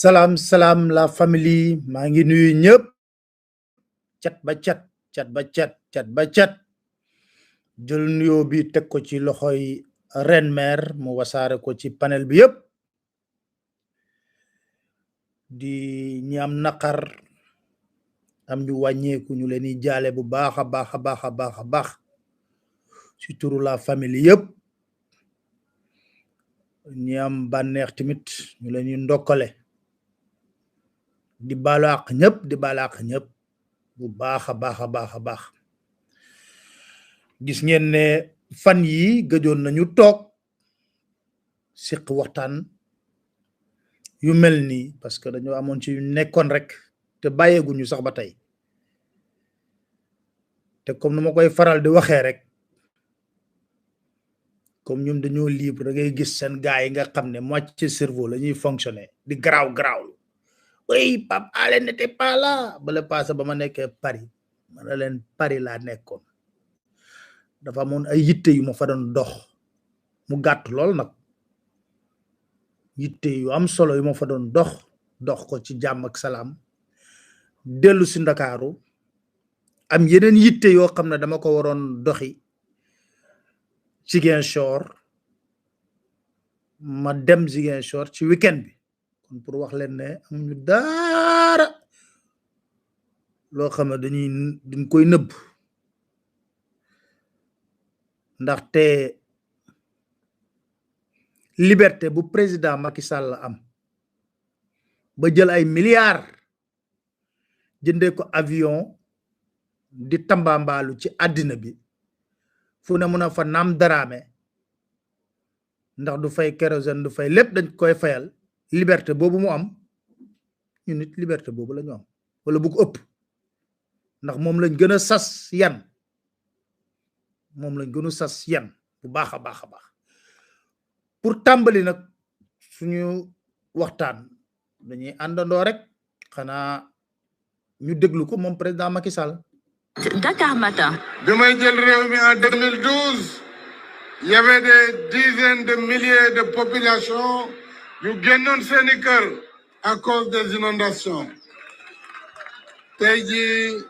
Salam salam la famille maa ngi nuyu ñëpp cat ba cat jël nuyoo bi teg ko ci loxoy Reine Mère mu wasaare ko ci panel bi yëpp di ñi am naqar am ñu wàññeeku ñu leen di jaale bu baax a baax ci turu la famille yëpp ñi am bànneex tamit ñu leen di ndokkale di baalu àq ñëpp bu baax a baax gis ngeen ne fan yi gëjoon nañu toog siq waxtaan yu mel nii parce que dañoo amoon ci nekkoon rek te bàyyeeguñu sax ba tey te comme nu ma koy faral di waxee rek comme ñoom dañoo libre da ngay gis seen gaay yi nga xam ne moitié cerveau la ñuy fonctionner di garaaw oui Pape Alé n'était pas là bala passé ba ma nekkee Paris ma ne leen Paris laa nekkoon dafa amoon ay yitte yu ma fa doon dox mu gàtt lool nag yitte yu am solo yu ma fa doon dox ko ci jàmm ak salaam dellu si Ndakaaru am yeneen yitte yoo xam ne dama ko waroon doxi Ziguinchor ma dem Ziguinchor ci weekend bi kon pour wax leen ne amuñu dara loo xam ne dañ koy nëbb ndaxte liberté bu président Macky Sall am ba jël ay milliards jëndee ko avion di tambambaalu ci àddina bi fu ne mun a fa naam daraame ndax du fay kérosène du fay lépp dañ koy fayal liberté boobu mu am ñu nit liberté boobu la ñu am wala bu ko ëpp ndax moom lañ gën a sas yan bu baax a baax pour tàmbali nag suñu waxtaan dañuy àndandoo rek xanaa ñu déglu ko moom président Macky Sall. Dakar Matin. bi may jël réew mi en 2012 il y avait des dizaines de milliers de populations yu génnoon seeni kër à cause des inondations tey jii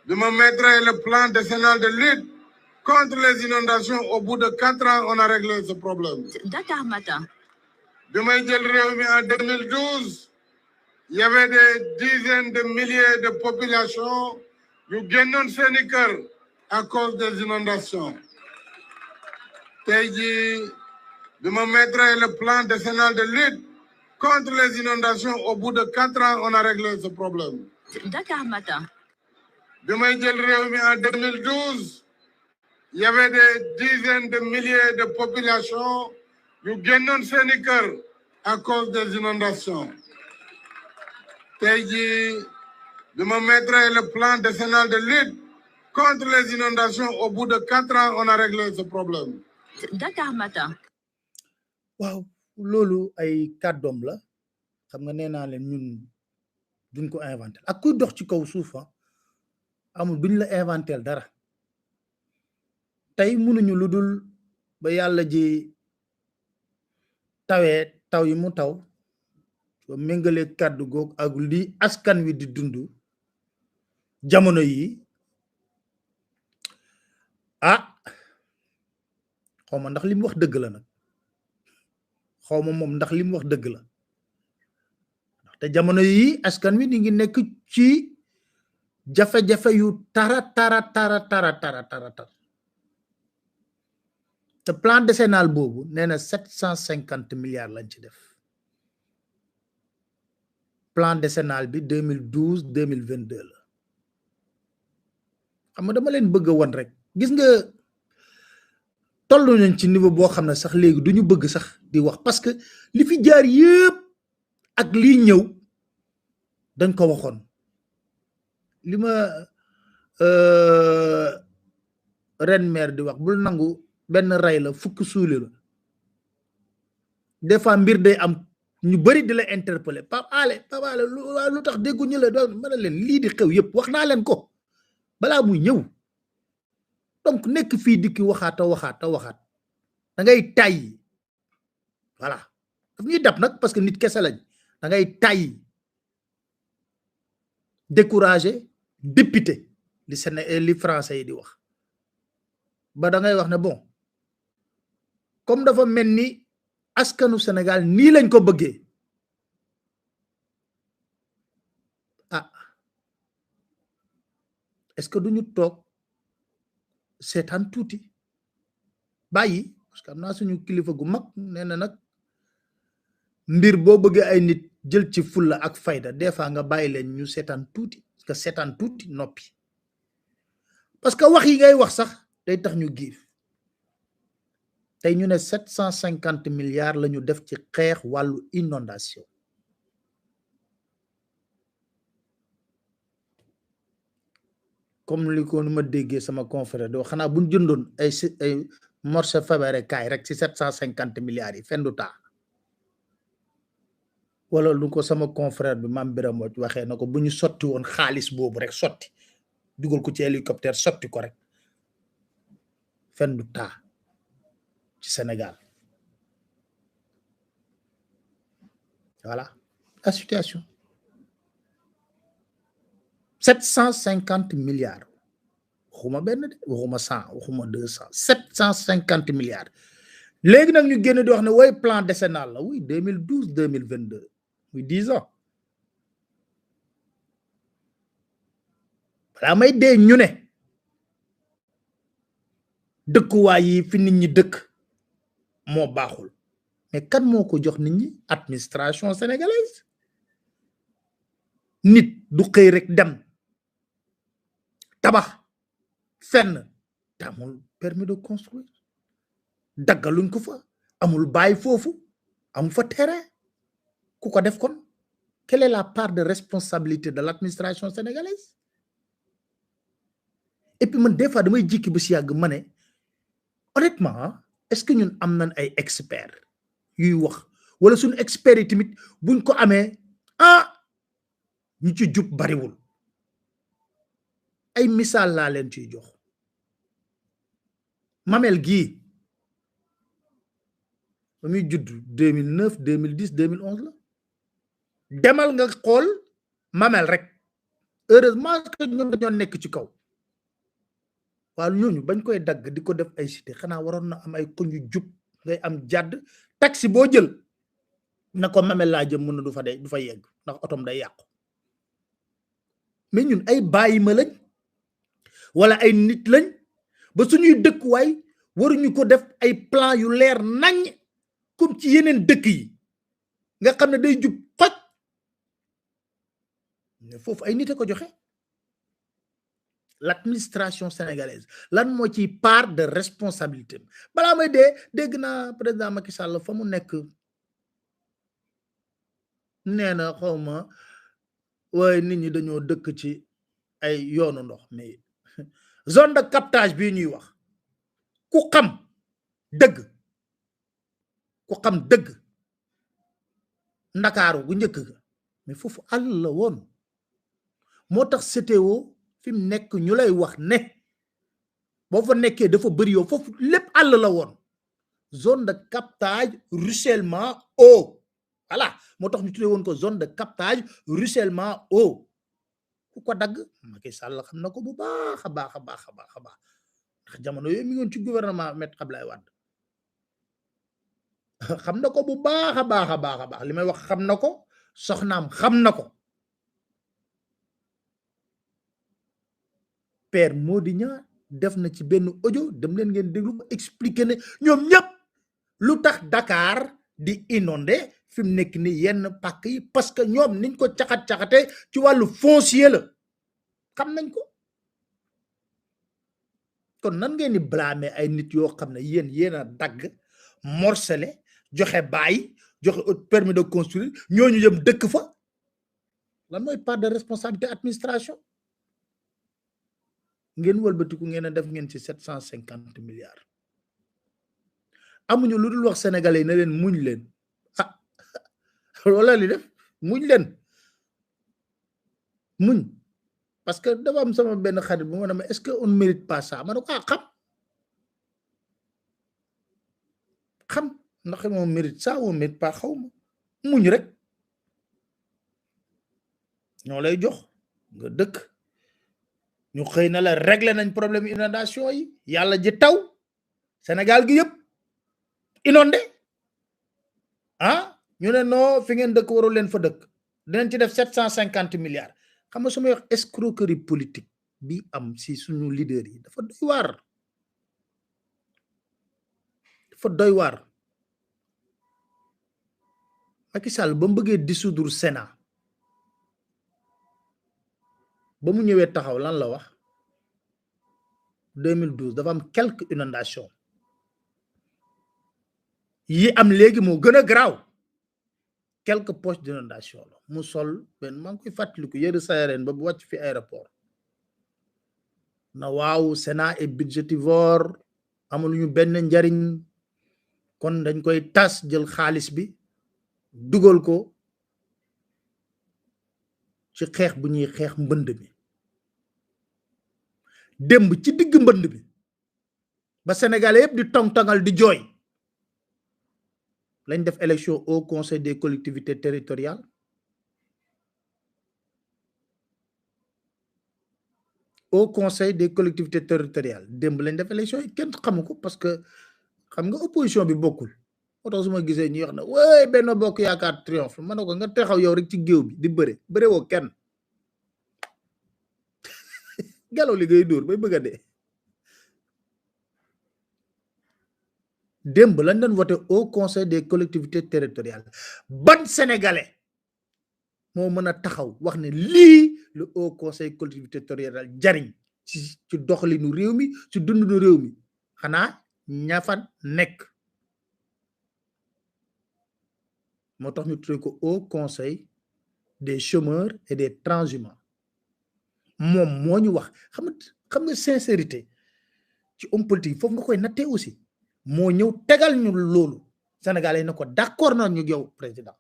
de me mettre le plan décennal de lutte contre les inondations. Au bout de 4 ans, on a réglé ce problème. Dakar Matin. De en 2012, il y avait des dizaines de milliers de populations qui génnoon seeni kër à cause des inondations. Tey jii de me mettre le plan décennal de lutte contre les inondations. Au bout de 4 ans, on a réglé ce problème. Dakar Matin. De en 2012, il y avait des dizaines de milliers de populations qui génnoon seeni kër à cause des inondations. Tey jii de me mettre le plan décennal de lutte contre les inondations. Au bout de 4 ans, on a réglé ce problème. Dakar Matin. waaw loolu ay kàddoom la xam nga nee naa leen ñun duñ ko inventé ak kuy dox ci kaw suuf amul duñ la inventé dara tey mënuñu lu dul ba yàlla ji tawee taw yi mu taw soo méngalee kàddu goog ak li askan wi di dund jamono yi xawma ndax li mu wax dëgg la nag xawma moom ndax li mu wax dëgg la te jamono yi askan wi ni ngi nekk ci jafe-jafe yu tara te plan décennal boobu nee na 750 milliards lañ ci def plan décennal bi 2012 2022 la xam nga dama leen bëgg a won rek gis nga tollu nañ ci niveau boo xam ne sax léegi duñu bëgg sax di wax parce que li fi jaar yëpp ak lii ñëw dañ ko waxoon li ma ren maire di wax bul nangu benn ray la fukk suuli la des fois mbir day am ñu bari di la interpeller Pape Alé lu tax dégguñu la doon mën a leen lii di xew yëpp wax naa leen ko balaa muy ñëw donc nekk fii dikki waxaat da ngay tàyyi voilà daf ñuy dab nag parce que nit kese lañ da ngay tàyyi découragé député li français yi di wax ba da ngay wax ne bon comme dafa mel ni askanu Sénégal nii lañ ko bëggee est-ce que duñu toog seetaan tuuti bàyyi parce que am naa suñu kilifa gu mag nee na nag mbir boo bëggee ay nit jël ci fulla ak fayda des fois nga bàyyi leen ñu seetaan tuuti parce que seetaan tuuti noppi parce que wax yi ngay wax sax day tax ñu giif tey ñu ne 750 milliards la ñu def ci xeex wàllu inondation comme li ko nu ma déggee sama confrère di wax xanaa buñ jëndoon ay morceau Faberé kaay rek ci 750 milliards yi fen du taa wala lu ko sama confrère bi Mame Birame Wathie waxee na ko bu ñu sotti woon xaalis boobu rek sotti dugal ko ci hélicoptère sotti ko rek fen du taa ci Sénégal voilà la situation 750 milliards waxuma benn de waxuma 100 waxuma 200 750 milliards léegi nag ñu génn di wax ne woy plan décennal la oui 2012 2022 oui 10 ans balaa may dee ñu ne dëkkuwaay yi fi nit ñi dëkk moo baaxul mais kan moo ko jox nit ñi administration sénégalaise nit du xëy rek dem tabax fenn te amul permis de construire daggaluñ ko fa amul bàyyi foofu amul fa terrain ku ko def kon quelle est la part de responsabilité de l'administration sénégalaise et puis man des fois damay jikki ba si yàgg ma ne honnêtement est-ce que ñun am nañ ay experts yuy wax wala suñu experts yi tamit buñ ko amee ñu ci jub bariwul ay misaal laa leen ciy jox Mamel gii ba muy judd 2009 2010 2011 la demal nga xool Mamel rek heureusement que ñoom dañoo nekk ci kaw waaw ñooñu bañ koy dagg di ko def ay cité xanaa waroon na am ay koñ yu jub ngay am jàdd taxi boo jël na ko Mamel laa jëm mën na du fa yegg ndax otom day yàqu mais ñun ay bàyyi ma lañ wala ay nit lañ ba suñuy dëkkuwaay waruñu ko def ay plan yu leer nañ comme ci yeneen dëkk yi nga xam ne day jub xoj mais foofu ay nit a ko joxe l'administration sénégalaise lan moo ci part de responsabilité balaa may dégg naa président Macky Sall fa mu nekk nee na xawma waaye nit ñi dañoo dëkk ci ay yoonu ndox mais zone de captage bii ñuy wax ku xam dëgg ndakaaru gu njëkk ga mais foofu àll la woon moo tax CTO fi mu nekk ñu lay wax ne boo fa nekkee dafa bëri yow foofu lépp àll la woon zone de captage ruissellement eau voilà moo tax ñu tuddee woon ko zone de captage ruissellement eau ku ko dagg Macky Sall xam na ko bu baax a baax ndax jamono yooyu mi ngi woon ci gouvernement Maître Abdoulaye Wade xam na ko bu baax a baax li may wax xam na ko soxnaam xam na ko Père Mody Niang def na ci benn audio dem leen ngeen déglu ko expliquer ne ñoom ñëpp lu tax Dakar di inondé fi mu nekk ni yenn pàkk yi parce que ñoom niñ ko caxat-caxate ci wàllu foncier la xam nañ ko kon nan ngeen di blâmer ay nit yoo xam ne yéen a dagg morcelé joxe bàyyi joxe permis de construire ñooñu jëm dëkk fa lan mooy part de responsabilité administration ngeen wëlbatiku ngeen a def ngeen ci 750 milliards amuñu lu dul wax sénégalais yi na leen muñ leen wala li def muñ parce que dafa am sama benn xarit bu ma ne ma est-ce que on mérite pas ça ma ne ko xam ndax on mérite ça on mérite pas xaw ma muñ rek ñoo lay jox nga dëkk ñu xëy na la régler nañ problème inondation yi yàlla ji taw Sénégal gi yëpp inondé ñu ne non fi ngeen dëkk warul leen fa dëkk dinañ ci def 750 milliards xam nga su may wax escroquerie politique bi am si suñu leader yi dafa doy waar Macky Sall ba mu bëggee dissoudre Sénat ba mu ñëwee taxaw lan la wax 2012 dafa am quelques inondations yi am léegi moo gën a garaaw quelques poches d'inondation la mu sol benn maa ngi koy fàttaliku yëre sayareen ba bu wàcc fi aéroport na waaw Sénat est budgétivore amuluñu benn njariñ kon dañ koy tas jël xaalis bi dugal ko ci xeex bu ñuy xeex mbënd mi démb ci digg mbënd bi ba Sénégalais yëpp di tong-tongal di jooy lañ def élection au conseil des collectivités territoriales au conseil des collectivités territoriales démb lañ def élection yi kenn xamu ko parce que xam nga opposition bi bokkul moo tax su ma gisee ñuy wax ne wéy Benno Bokk Yaakaar triomphe ma ne ko nga taxaw yow rek ci géew bi di bëre woo kenn gelaw li ngay dóor bay bëgg a dee démb lañ doon voté au conseil des collectivités territoriales ban sénégalais moo mën a taxaw wax ne lii le au conseil collectivité territoriale jariñ ci doxalinu réew mi ci dundinu réew mi xanaa ña fa nekk moo tax ñu tuddee ko au conseil des chômeurs et des transhumants moom moo ñu wax xam nga sincérité ci homme politique foofu nga koy nattee aussi moo ñëw tegal ñu loolu Sénégalais yi na ko d'accord na ñu yow président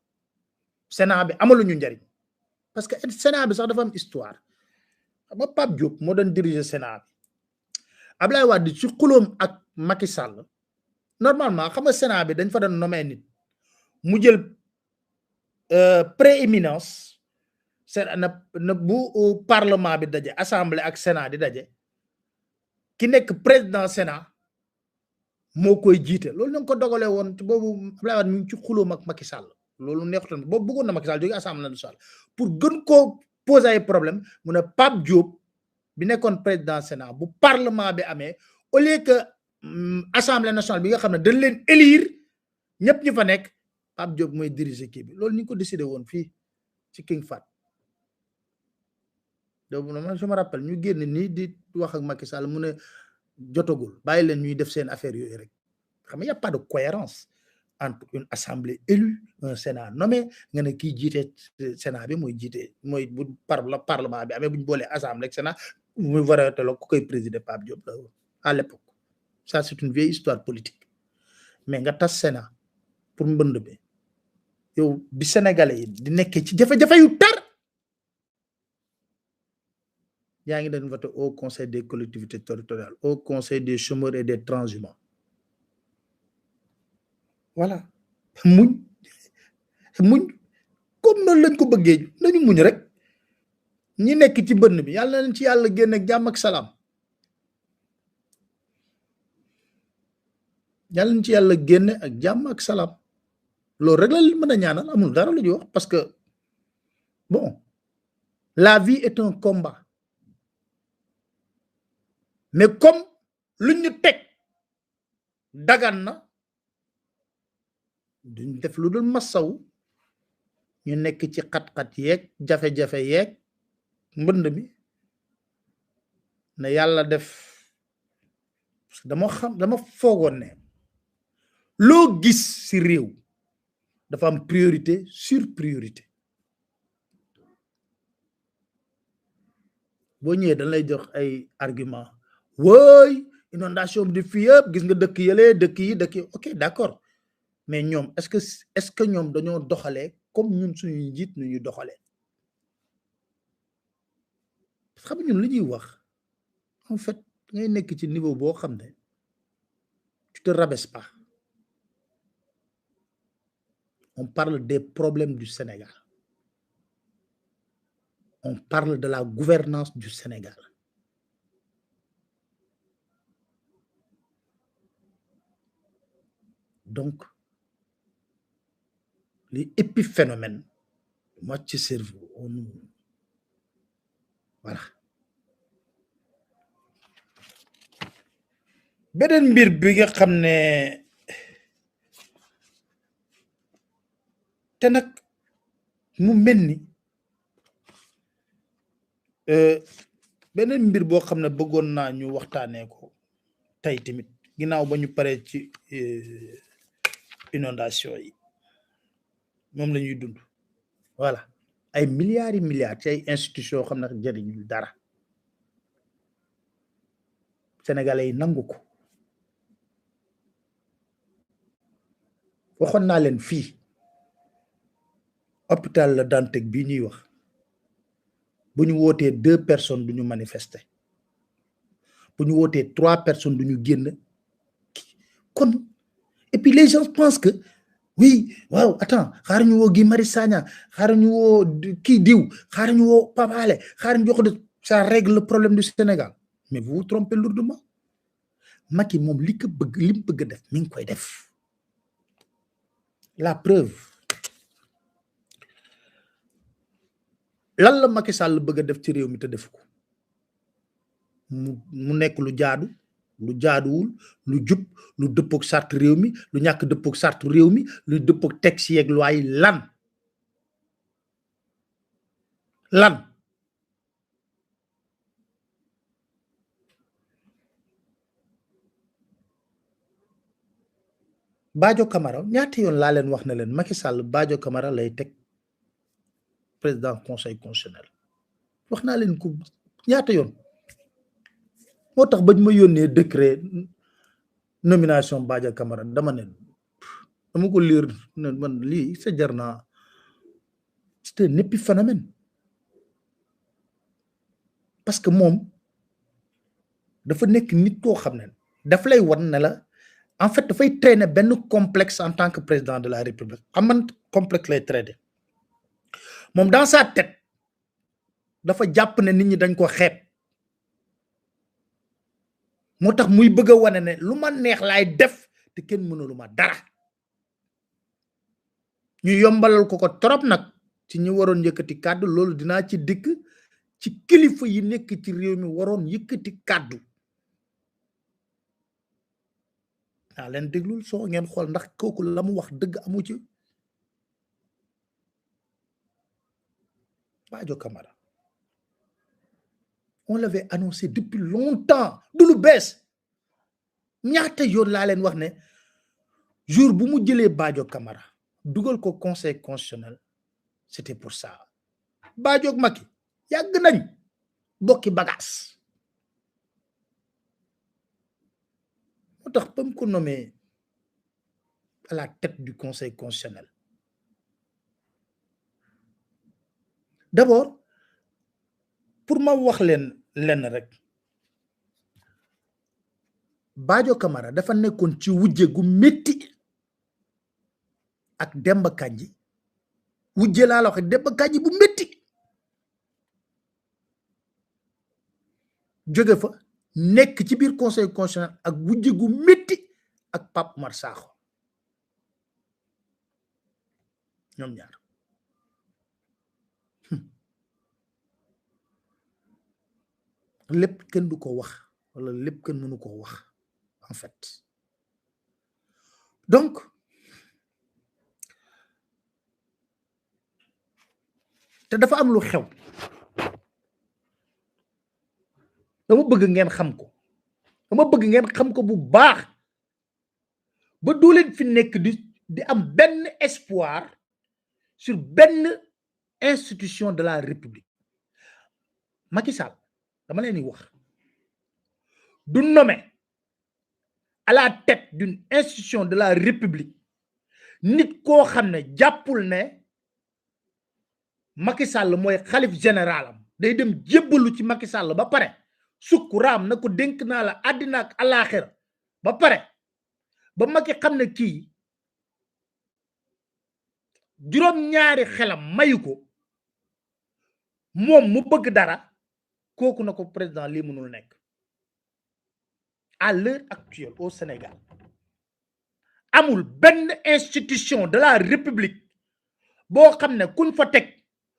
Sénat bi amaluñu njariñ parce que Sénat bi sax dafa am histoire xam nga Pape Diop moo doon diriger Sénat bi Ablaye Wade ci xuloom ak Macky Sall normalement xam nga Sénat bi dañ fa doon nommé nit mu jël prééminence na bu parlement bi daje assemblée ak sénat di daje ki nekk président sénat moo koy jiite loolu na ko dogalee woon boobu Abdoulaye Wade mi ngi ci xuloom ak Macky Sall loolu neexutoon boobu bëggoon na Macky Sall jóge assemblée nationale pour gën koo poser ay problème mu ne Pape Diop bi nekkoon président sénat bu parlement bi amee au lieu que assemblée nationale bi nga xam ne dañ leen élire ñëpp ñi fa nekk Pape Diop mooy diriger kii bi loolu ni ko décidé woon fii ci King Fahd donc man je me rappelle ñu génn nii di wax ak Macky Sall mu ne jotagul bàyyi leen ñuy def seen affaire yooyu rek xam nga y a pas de cohérence entre une assemblée élue un sénat nommé nga ne kii jiite sénat bi mooy jiite mooy bu parlement bi amee bu ñu boolee assemblée ak sénat muy waratelo ku koy présider Pape Diop la à l'époque ça c'est une vieille histoire politique mais nga tas sénat pour mbënd bi yow bi sénégalais yi di nekkee ci jafe-jafe yu tar yaa ngi doon voté au conseil des collectivités territoriales au conseil des chômeurs et des transhumants voilà muñ comme noonu lañ ko bëggee nañu muñ rek ñi nekk ci bënn bi yàlla nañ ci yàlla génn ak jàmm ak salaam yàlla nañ ci yàlla génn ak jàmm ak salaam loolu rek la li mën a ñaanal amul dara lu ñuy wax parce que bon la vie est un combat mais comme luñ ñu teg dagan na duñ def lu dul massaw ñu nekk ci xat-xat yeeg jafe-jafe yeeg mbënd mi na yàlla def dama foogoon ne loo gis ci réew dafa am priorité sur priorité boo ñëwee dañ lay jox ay argument wooy inondation bi di fii yëpp gis nga dëkk yële dëkk yi ok d'accord mais ñoom est-ce que ñoom dañoo doxalee comme ñun suñuy njiit nu ñu doxalee xam ñun li ñuy wax en fait ngay nekk ci niveau boo xam ne tu te rabaisses pas on parle des problèmes du Sénégal on parle de la gouvernance du Sénégal donc les épiphénomènes moi ci cerveau voilà beneen mbir bi nga xam ne te nag mu mel ni beneen mbir boo xam ne bëggoon naa ñu waxtaanee ko tey tamit ginnaaw ba ñu paree ci inondation yi moom la ñuy dund voilà ay milliards yi milliards ci ay institutions yoo xam ne jëriñul dara sénégalais yi nangu ko waxoon naa leen fii hôpital La Dantec bii ñuy wax bu ñu wootee 2 personnes du ñu manifester bu ñu wootee 3 personnes du ñu génn kon et puis les gens pensent que oui waaw attends xaaral ñu woo Guy Marius Sagna xaaral ñu woo kii diw xaaral ñu woo Pape Alé xaaral ñu jox de ça règle le problème du Sénégal mais vous vous trompez lourdement Macky moom li ko bëgg li mu bëgg a def mi ngi koy def la preuve lan la Macky Sall bëgg a def ci réew mi te def ko mu nekk lu jaadu lu jaaduwul lu jub lu dëppook sart réew mi lu ñàkk dëppook sartu réew mi lu dëppook texte yeeg loi yi lan Badio Camara ñaata yoon laa leen wax na leen Macky Sall Badio Camara lay teg président conseil constitutionnel wax naa leen ko ñaata yoon moo tax bañ ma yónnee décret nomination Badio Camara dama ko lire ne man lii sa jar naa c'est un épiphénomène parce que moom dafa nekk nit koo xam ne daf lay wan ne la en fait dafay traîner benn complexe en tant que président de la République am man complexe lay traîner moom dans sa tête dafa jàpp ne nit ñi dañ ko xeeb moo tax muy bëgg a wane ne lu ma neex laay def te kenn mënulu ma dara ñu yombalal ko trop nag ci ñi waroon yëkkati kàddu loolu dinaa ci dikk ci kilifa yi nekk ci réew mi waroon yëkkati kàddu naa leen déglul soo ngeen xool ndax kooku la mu wax dëgg amu ci Badio Camara on l'avait annoncé depuis longtemps du lu bees ñaata yoon laa leen wax ne jour bu mu jëlee Badio Camara dugal ko conseil constitutionnel c'était pour ça Badio ak Macky yàgg nañ bokki bagaas moo tax ba mu ko nommé à la tête du conseil constitutionnel d'abord pour ma wax leen lenn rek Badio Camara dafa nekkoon ci wujje gu metti ak Demba Kandji wujje laa la wax Demba Kandji bu metti jóge fa nekk ci biir conseil constitutionnel ak wujje gu metti ak Pape Oumar Sakho ñoom ñaar lépp kenn du ko wax wala lépp kenn mënu ko wax en fait donc te dafa am lu xew dama bëgg ngeen xam ko bu baax ba doo leen fi nekk di am benn espoir sur benn institution de la République Macky Sall dama leen di wax du nommé à la tête d'une institution de la République nit koo xam ne jàppul ne Macky Sall mooy xalif général am day dem jébbalu ci Macky Sall ba pare sukk raam na ko dénk naa la àddina ak alaaxira ba pare ba Macky xam ne kii juróom-ñaari xelam mayu ko moom mu bëgg dara kooku na ko président lii mënul nekk à l'heure actuelle au Sénégal amul benn institution de la République boo xam ne kuñ fa teg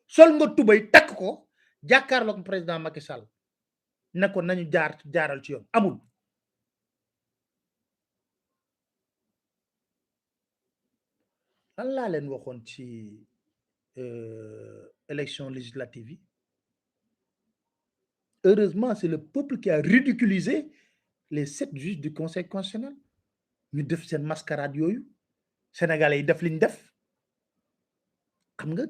sol nga tubay takk ko jàkkaarloog président Macky Sall ne ko nañu jaaral ci yoon amul lan laa leen waxoon ci élection législative yi heureusement c'est le peuple qui a ridiculisé les 7 juges du conseil constitutionnel ñu def seen mascarade yooyu sénégalais yi def liñ def xam nga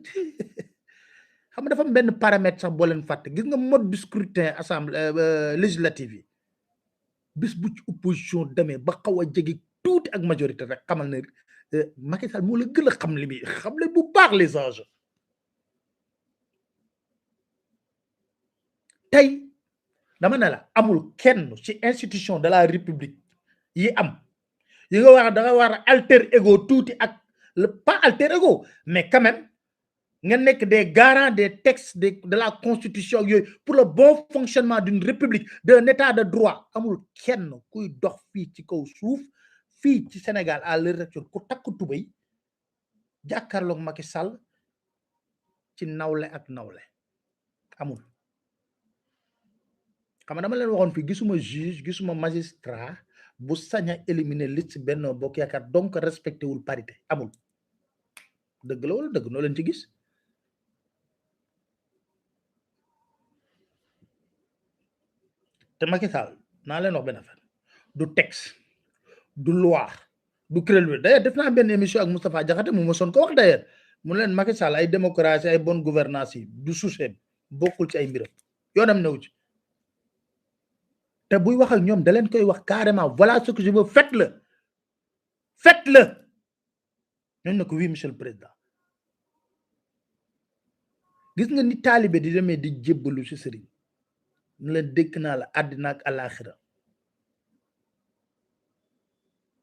dafa am benn paramètre sax boo leen fàtte gis nga mode du scrutin assemblée législative yi bis bu ci opposition demee ba xaw a jege tuuti ak majorité rek xamal ne Macky Sall moo la gën a xam li muy xam le bu baax les enjeux tey dama ne la amul kenn ci institution de la République yi am yi nga da nga war a alter ego tuuti ak pas alter ego mais quand même nga nekk des garants des textes de la constitution yooyu pour le bon fonctionnement d'une république d'un état de droit amul kenn kuy dox fii ci kaw suuf fii ci Sénégal à l'heure actuelle ku takk tubay jàkkaarloog Macky Sall ci nawle ak nawle amul xam nga dama leen waxoon fii gisuma juge gisuma magistrat bu sañ a éliminer liste Benno Bokk Yaakaar donc respecté wul parité amul dëgg la wala dëgg noo leen ci gis te Macky Sall naa leen wax benn affaire du texte du loi du kuréel d'ailleurs def naa benn émission ak Moustapha Diakhaté mu ma son ko wax d'ailleurs mu leen Macky Sall ay démocratie ay bonne gouvernance yi du souciem bokkul ci ay mbiram yoonam newu ci te buy wax ak ñoom da leen koy wax carrément voilà ce que je veux faites-le ñooñu ne ko oui monsieur le président gis nga ni taalibe di demee di jébbalu ci sëriñ ñu leen dékk naa la àddina ak alaaxira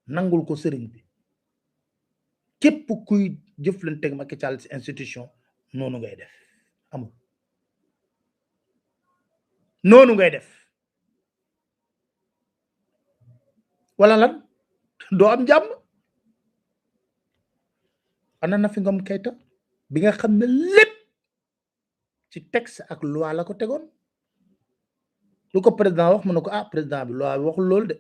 nangul ko sëriñ bi képp kuy jëflanteeg Macky Sall ci institution noonu ngay def amul noonu ngay def wala lan doo am jàmm. ana Nafi Ngom Keïta bi nga xam ne lépp ci texte ak loi la ko tegoon lu ko président wax mu ne ko ah président bi loi bi waxul loolu de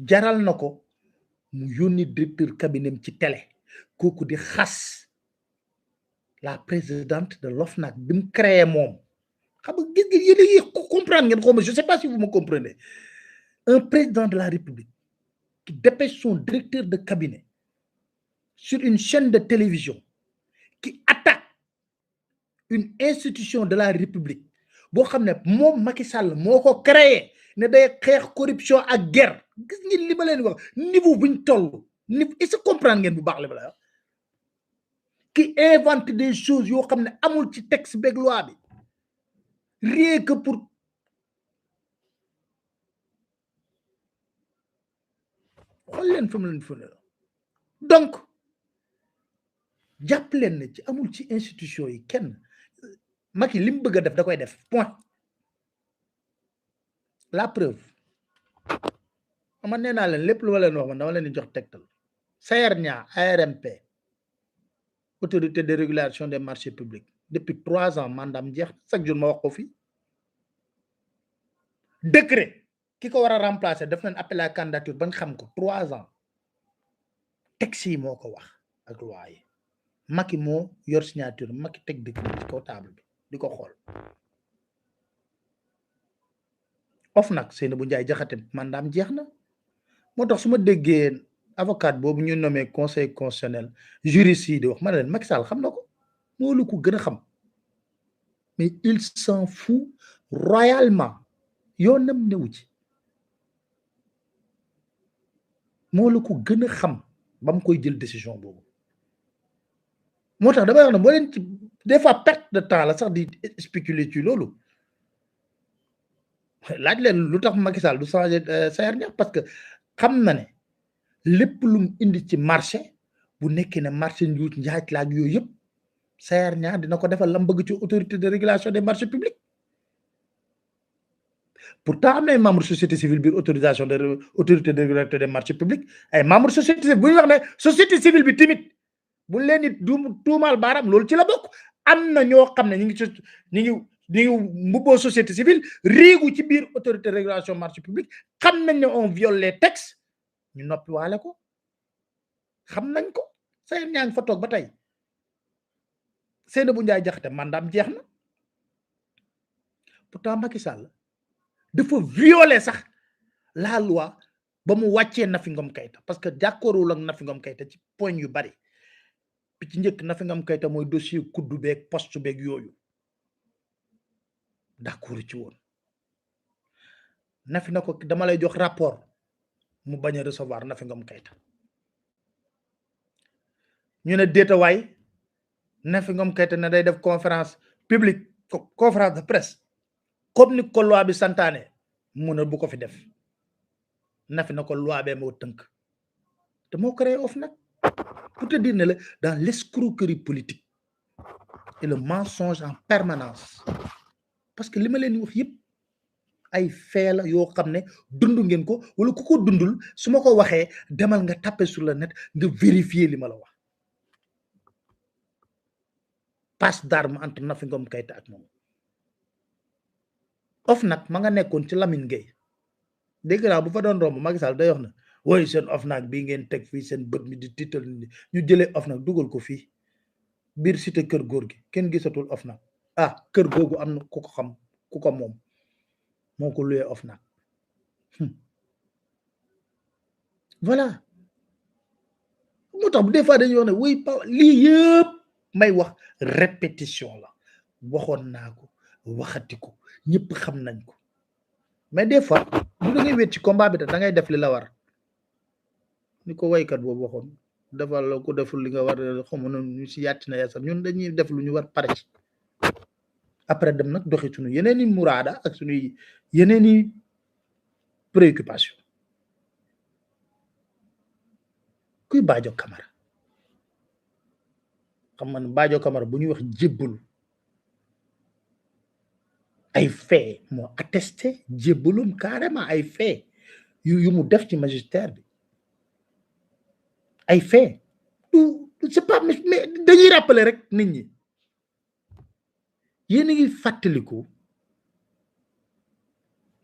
jaral na ko mu yónni directeur cabinet ci télé kooku di xas la présidente de l'OFNAC bi mu créé moom xam nga gis ngeen yéen a comprendre ngeen xawma je sais pas si vous me comprenez un président de la République qui dépêche son directeur de cabinet sur une chaîne de télévision qui attaque une institution de la République boo xam ne moom Macky Sall moo ko créé ne day xeex corruption ak guerre gis ngeen li ma leen wax niveau buñ toll niveau est-ce que comprendre ngeen bu baax li ma la wax qui invente des choses yoo xam ne amul ci texte beeg loi bi rien que pour xool leen fi mu leen fële donc jàpp leen ne ci amul ci institution yi kenn Macky li mu bëgg a def da koy def point la preuve man nee naa leen lépp lu ma leen wax man dama leen di jox tegtal Sayer Niang ARMP autorité de régulation des marchés publics depuis 3 ans mandaam jeex chaque jour ma wax ko fi décret ki ko war a remplacer def nañ appel à candidature bañ xam ko 3 ans texte yi moo ko wax ak loi yi Macky moo yor signature Macky teg décret ci kaw table bi di ko xool OFNAC Seynabou Ndiaye Diakhaté mandaam jeex na moo tax su ma déggee avocat boobu ñu nommé conseil constitutionnel juriste yi di wax ma ne leen Macky Sall xam na ko moo lu ko gën a xam mais il s'en fout royalement yoonam newu ci moo la ko gën a xam ba mu koy jël décision boobu moo tax damay wax ne moo leen ci des fois perte de temps la sax di spéculer ci loolu laaj leen lu tax Macky Sall du changer Sayer Niang parce que xam na ne lépp lu mu indi ci marché bu nekkee ne marché njuut njaaj laaj yooyu yëpp Sayer Niang dina ko defal lam bëgg ci autorité de régulation des marchés publics pourtant am na ay membre société civile biir autorisation de autorité de régulation des marchés publics ay membre société civile bu ñu wax ne société civile bi timit bu leen nit du tuumaal baaraam loolu ci la bokk am na ñoo xam ne ñu ngi mbubboo société civile riigu ci biir autorité de régulation marché public xam nañ ne on viole les textes ñu noppi waale ko xam nañ ko Sayer Niang fa toog ba tey Seynabou Ndiaye Diakhaté mandaam jeex na pourtant Macky Sall dafa violer sax la loi ba mu wàccee Nafi Ngom Keïta parce que d'accordul ak Nafi Ngom Keïta ci point yu bari bi ci njëkk Nafi Ngom Keïta mooy dossier kuddu beeg poste beeg yooyu d'accord ci woon Nafi na ko dama lay jox rapport mu bañ a recevoir Nafi Ngom Keïta ñu ne déetawaay Nafi Ngom Keïta ne day def conférence publique conférence de presse comme ni ko loi bi santaane mu ne bu ko fi def Nafi na ko loi bee moo tënk te moo créé OFNAC pour te dire ne la dans l'escroquerie politique et le mensonge en permanence parce que li ma leen wax yëpp ay fee la yoo xam ne dund ngeen ko wala ku ko dundul su ma ko waxee demal nga taper sur le net nga vérifier li ma la wax passe d'armes entre Nafi Ngom Keïta ak moom OFNAC ma nga nekkoon ci Lamine Gueye dégg naa bu fa doon romb Macky Sall day wax na woy seen OFNAC bii ngeen teg fii seen bët mi di tiital ñu jëlee OFNAC dugal ko fii biir cité kër góor gi kenn gisatul OFNAC ah kër googu am na ku ko xam ku ko moom moo ko luyee OFNAC voilà moo tax des fois dañuy wax ne woy pa lii yëpp may wax répétition la waxoon naa ko waxati ko ñëpp xam nañ ko mais des fois du da ngay wét ci combat bi da ngay def li la war ni ko waykat boobu waxoon defal la ko deful li nga war xamu na ñu si yàtti na yasal ñun dañuy def lu ñu war pare ci après dem nag doxi suñu yeneen i muraada ak suñuy yeneen i préoccupation kuy Badio Camara xam nga ne Badio Camara bu ñuy wax jébbalu ay fait moo attesté jébbalum carrément ay fait yu mu def ci magistère bi ay fait c'est pas mais dañuy rappeler rek nit ñi yéen a ngi fàttaliku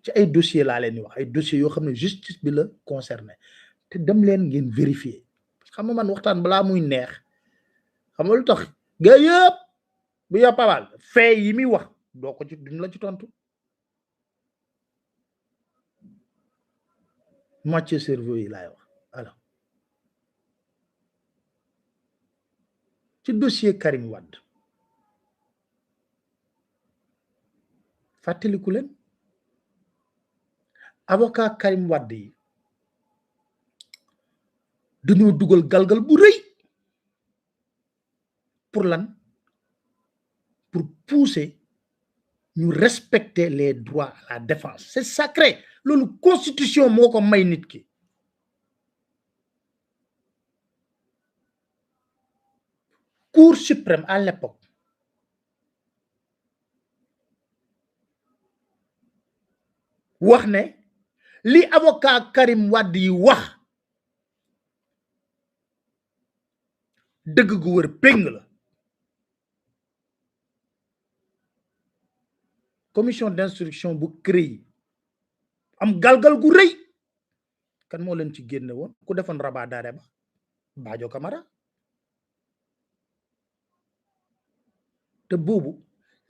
ci ay dossier laa leen di wax ay dossiers yoo xam ne justice bi la concerné te dem leen ngeen vérifier xam nga man waxtaan balaa muy neex xam nga lu tax ga yëpp bu yoppawal fait yi muy wax doo ko ci duñ la ci tontu moitié cerveau yi laay wax alors ci dossier Karim Wade fàttaliku leen avocat Karim Wade yi dañoo dugal galgal bu rëy pour lan pour pousser ñu respecter les droits à la défense c'est sacré loolu constitution moo ko may nit ki Cour suprême à l'époque wax ne li avocat Karim Wade yi wax dëgg gu wër péng la commission d'instruction bu CREI am galgal gu rëy kan moo leen ci génne woon ku defoon rabat d'arrêt ba Badio Camara te boobu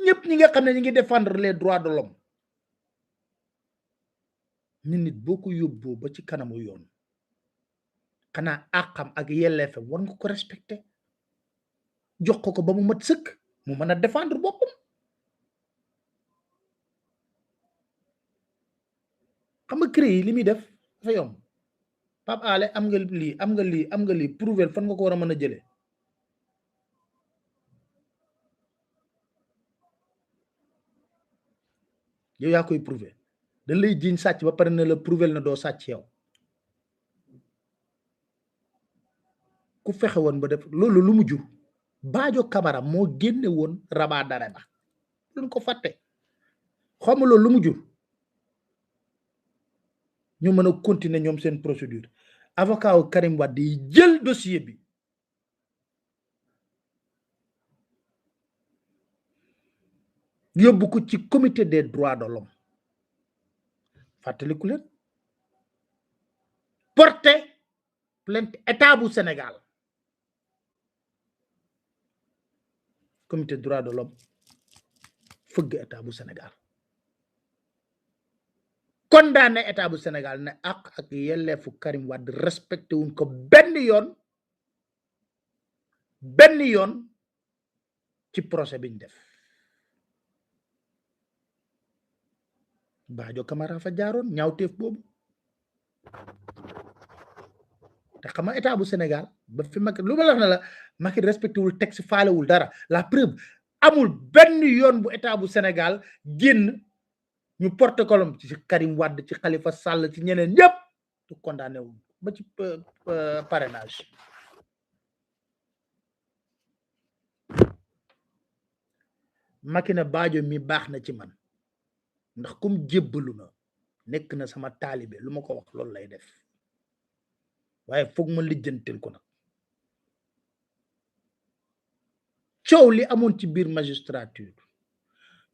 ñëpp ñi nga xam ne ñi ngi défendre les droits de l'homme nit boo ko yóbboo ba ci kanamu yoon xanaa àqam ak yelleefam war nga ko respecter jox ko ba mu mat sëkk mu mën a défendre boppam xam nga CREI li muy def dafa yomb Pape Alé am nga lii am nga lii am nga lii prouver fan nga ko war a mën a jëlee yow yaa koy prouver da lay jiñ sàcc ba pare na la prouver na doo sàcc yow ku fexe woon ba def loolu lu mu jur Badio Camara moo génne woon rabat d'arrêt ba luñ ko fàtte xaw ma loolu lu mu jur ñu mën a continuer ñoom seen procédure avocat wu Karim Wade yi jël dossier bi yóbbu ko ci comité des droits de l'homme fàttaliku leen porté plainte état bu Sénégal comité des droits de l'homme fëgg état bu Sénégal condamné état bu Sénégal ne ak yelleefu Karim Wade respecté wuñ ko benn yoon ci procès biñ def Badio Camara fa jaaroon ñaawteef boobu te xam nga état bu Sénégal ba fi Macky lu ma la wax ne la Macky respecté wul texte faalewul dara la preuve amul benn yoon bu état bu Sénégal génn ñu porte colom ci Karim Wade ci Khalifa Sall ci ñeneen ñëpp tu condamné wu ba ci parrainage Macky ne Badio mi baax na ci man ndax comme jébbalu na nekk na sama taalibe lu ma ko wax loolu lay def waaye foog ma lijjantil ko nag coow li amoon ci biir magistrature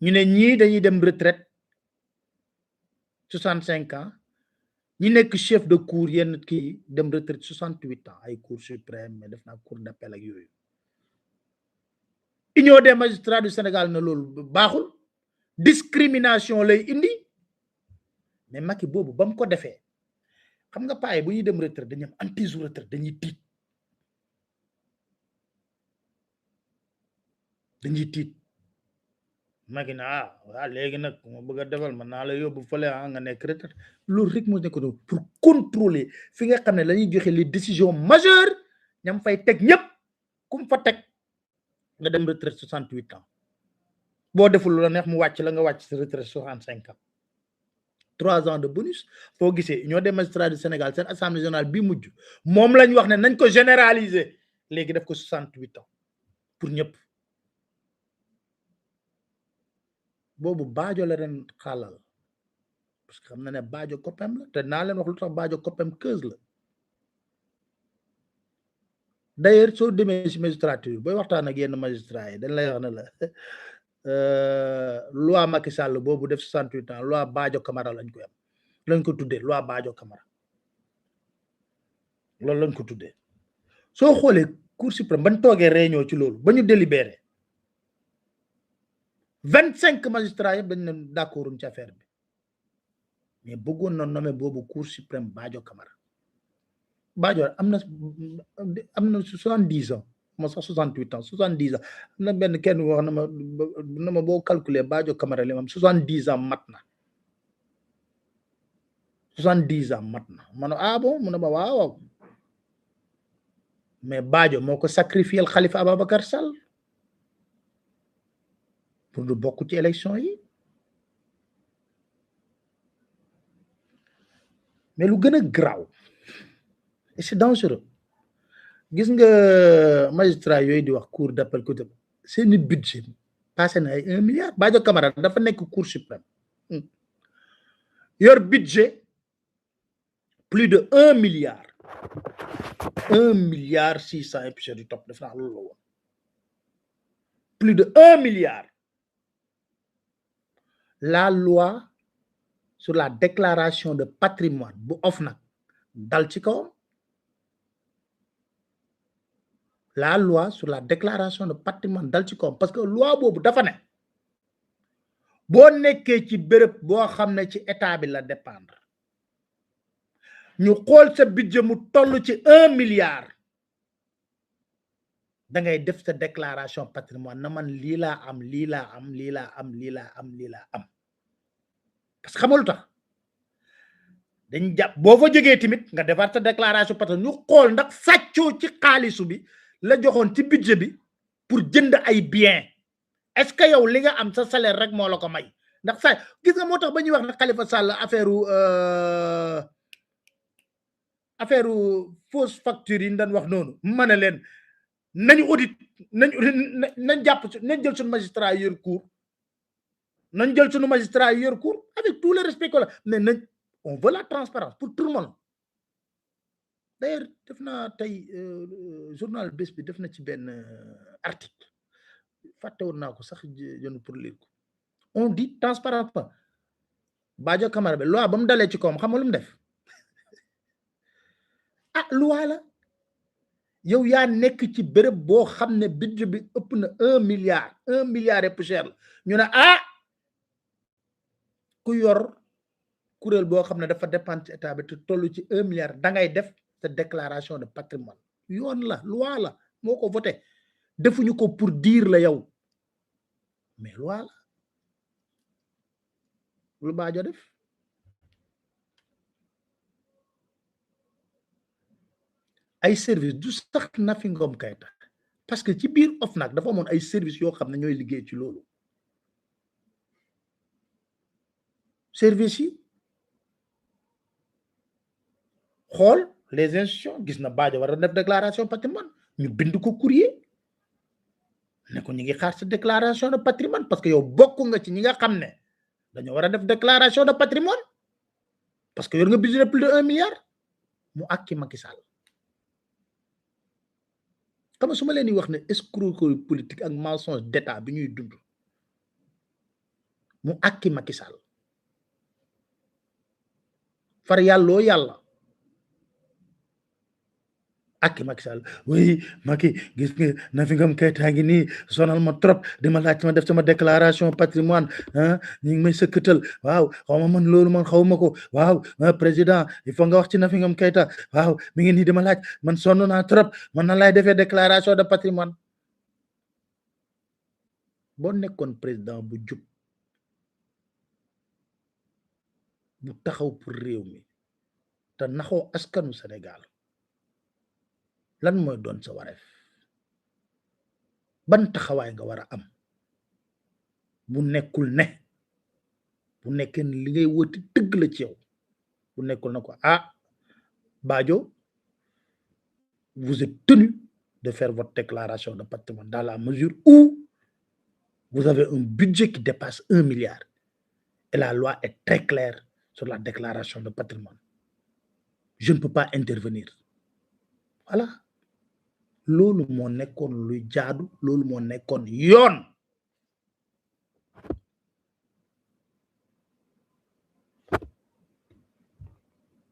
ñu ne ñii dañuy dem retraite 65 ans ñi nekk chef de cour yenn kii dem retraite 68 ans ay cour suprême mais def naa cour d'appel ak yooyu Union des magistrats du Sénégal na loolu baaxul discrimination lay indi mais Macky boobu ba mu ko defee xam nga paay bu ñuy dem retraite dañuy am antisu retraite dañuy tiit Macky na waaw léegi nag ma bëgg a defal man naa la yóbbu fële nga nekk retraite loolu rek moo nekk doon pour contrôler fi nga xam ne la ñuy joxe les décisions majeures ñam fay teg ñëpp kum fa teg nga dem retraite 68 ans boo deful lu la neex mu wàcc la nga wàcc sa retraite 65 ans 3 ans de bonus foo gisee Union des magistrats du Sénégal seen assemblée générale bi mujj moom lañ wax ne nañ ko généraliser léegi def ko 68 ans pour ñëpp boobu Badio la ren xalal parce que xam na ne Badio copain la te naa leen wax lu tax Badio copain keuse la d'ailleurs soo demee ci magistrature booy waxtaan ak yenn magistrat yi dañ lay wax ne la loi Macky Sall boobu def 68 ans loi Badio Camara lañ ko am lañ ko tuddee loi Badio Camara loolu lañ ko tuddee soo xoolee Cour suprême bañ toogee réunion ci loolu ba ñu délibéré 25 magistrats yëpp dañ ne d'accorduñ ci affaire bi mais bëggoon na nommer boobu Cour suprême Badio Camara Badio am na 70 ans ma sax 68 ans 70 ans am na benn kenn wax na ma boo calculer Badio Camara li am 70 ans mat na 70 ans mat na ma ne ah bon mu ne ma waaw mais Badio moo ko sacrifier Khalifa Ababacar Sall pour du bokk ci élection yi mais lu gën a graaw et c'est dangereux gis nga magistrat yooyu di wax cour d'appel côté seeni budget passé na ay 1 milliard Badio Camara dafa nekk cour suprême yor budget plus de 1 milliard 1 milliard 600 et puis du top def naa loolu la woon plus de 1 milliard la loi sur la déclaration de patrimoine bu OFNAC dal ci kawam la loi sur la déclaration de patrimoine dal ci kawam parce que loi boobu dafa ne boo nekkee ci béréb boo xam ne ci état bi la dépendre ñu xool sa budget mu toll ci 1 milliard da ngay def sa déclaration patrimoine na man lii laa am lii laa am lii laa am lii laa am lii laa am parce que xamalu tax dañ jàpp boo fa jógee tamit nga defaat sa déclaration patrimoine ñu xool ndax sàccoo ci xaalisu bi la joxoon ci budget bi pour jënd ay bien est-ce que yow li nga am sa salaire rek moo la ko may ndax sa gis nga moo tax ba ñuy wax na Khalifa Sall affaire fausse facture yi dañ wax noonu ma ne leen nañu audit nañ jàpp nañ jël suñu magistrat yor cours nañ jël suñu magistrat yor cours avec tout le respect que la mais nañ on veut la transparence pour tout le monde d'ailleurs def naa tey journal bés bi def na ci benn article fàtte woon naa ko sax jënd pour lire ko on dit transparence pas Badio Camara bi loi ba mu dalee ci kawam xam nga lu mu def ah loi la yow yaa nekk ci béréb boo xam ne budget bi ëpp na 1 milliard et plus cher la ñu ne ah ku yor kuréel boo xam ne dafa dépendre ci état bi te toll ci 1 milliard da ngay def sa déclaration de patrimoine yoon la loi la moo ko voté defuñu ko pour dire la yow mais loi la lu Badio def ay service du sax Nafi Ngom Keïta parce que ci biir OFNAC dafa amoon ay service yoo xam ne ñooy liggéey ci loolu service yi xool les institutions gis na Badio war a def déclaration patrimoine ñu bind ko courrier ne ko ñu ngi xaar sa déclaration de patrimoine parce que yow bokk nga ci ñi nga xam ne dañoo war a def déclaration de patrimoine parce que yor nga budget de plus de 1 milliard mu àkki Macky Sall xam nga su ma leen di wax ne escroquerie politique ak mensonge d'état bi ñuy dund mu àkki Macky Sall far yàlloo yàlla àkki Macky Sall oui Macky gis nga Nafi Ngom Keïta ngi nii sonal ma trop di ma laaj ma def sama déclaration patrimoine ah ñu ngi may sëkkatal waaw xaw ma man loolu man xaw ma ko waaw président il faut nga wax ci Nafi Ngom Keïta waaw mi ngi nii di ma laaj man sonn naa trop man nan laay defee déclaration de patrimoine boo nekkoon président bu jub bu taxaw pour réew mi te naxoo askanu Sénégal lan mooy doon sa wareef ban taxawaay nga war a am bu nekkul ne bu nekkee li ngay wëti dëgg la ci yow bu nekkul na ko ah Badio vous êtes tenu de faire votre déclaration de patrimoine dans la mesure où Vous avez un budget qui dépasse 1 milliard. Et la loi est très claire sur la déclaration de patrimoine. Je ne peux pas intervenir. Voilà. Lolu mo nekkon luy jaadu, lolu mo nekkon yoon.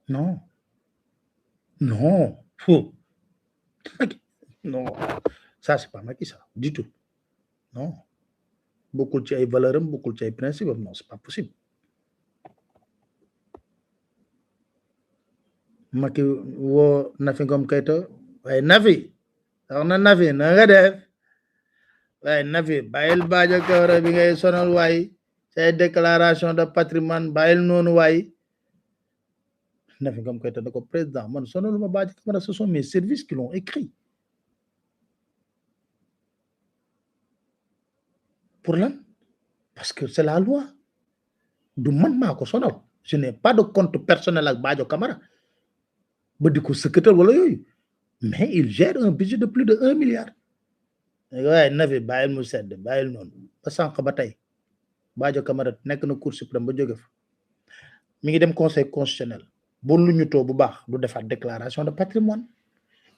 Non. Non. Faux. Non. Ça, c'est pas Macky Sall, du tout. Non. Beaucoup de valeurs, beaucoup de principes. Non, c'est pas possible. Macky wo Nafi Ngom Keïta waaye Nafi wax na Nafi na nga def waaye Nafi bàyyil Badio Camara bi ngay sonal waay say déclaration de patrimoine bàyyil noonu waay Nafi Ngom Keïta ne ko président man sonaluma Badio Camara, ce sont mes services qui l'ont écrit. Pour lan? Parce que c'est la loi. Du man maa ko sonal. Je n'ai pas de compte personnel avec Badio Camara ba di ko secrétaire wala yooyu, mais il gère un budget de plus de 1 milliard. waaye Nafi bàyyil mu sedd bàyyil noonu ba sànq ba tey Badio Camara nekk na Cour suprême ba jóge fa mi ngi dem conseil constitutionnel bu lu ñu too bu baax du defaat déclaration de patrimoine.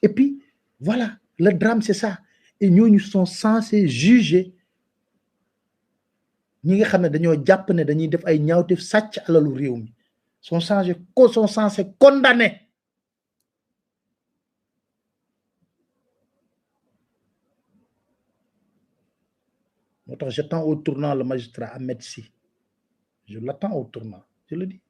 Et puis voilà, le drame c'est ça. Et ñooñu sont censés juger ñi nga xam ne dañoo jàpp ne dañuy def ay ñaawteef sàcc alalu réew mi sont censés condamner. J'attends au tournant le magistrat Ahmed Sy. Je l'attends au tournant, je le dis.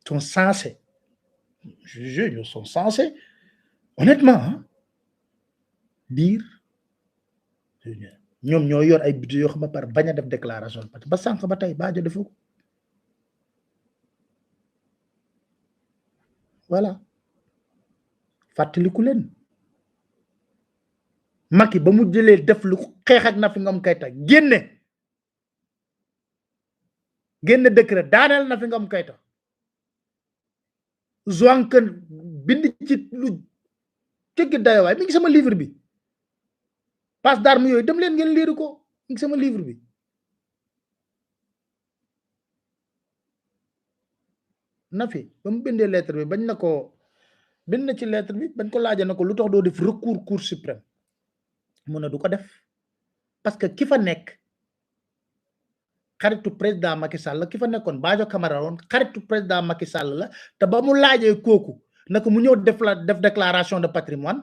Ils sont censés. Ils sont censés, honnêtement, hein, dire ñoom ñoo yor ay budget yoo xam ne par bañ a def déclaration parce que ba sànq ba tey Badio defu ko. Voilà. Fàttaliku leen Macky ba mu jëlee def lu xeex ak Nafi Ngom Keïta génne décret daaneel Nafi Ngom Keïta Zouanken bind ci lu jéggi dayo waay mi ngi sama livre bi passe d'armes yooyu dem leen ngeen liiru ko mi ngi sama livre bi. Nafi ba mu bindee lettre bi bañ na ko bind na ci lettre bi bañ ko laajee na ko lu tax doo def recours Cour suprême mu ne du ko def parce que ki fa nekk xaritu président Macky Sall la ki fa nekkoon Badio Camara woon xaritu président Macky Sall la te ba mu laajee kooku na ko mu ñëw def déclaration de patrimoine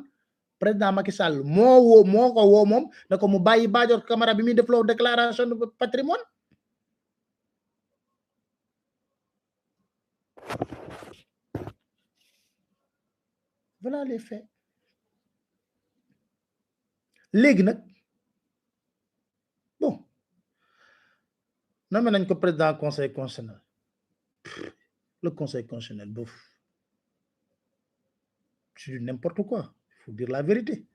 président Macky Sall moo ko woo moom na ko mu bàyyi Badio Camara bi muy def loo déclaration de patrimoine. Voilà les faits. Léegi nag bon nommé nañ ko président conseil constitutionnel. Le conseil constitutionnel bof c'est n'importe quoi, il faut dire la vérité.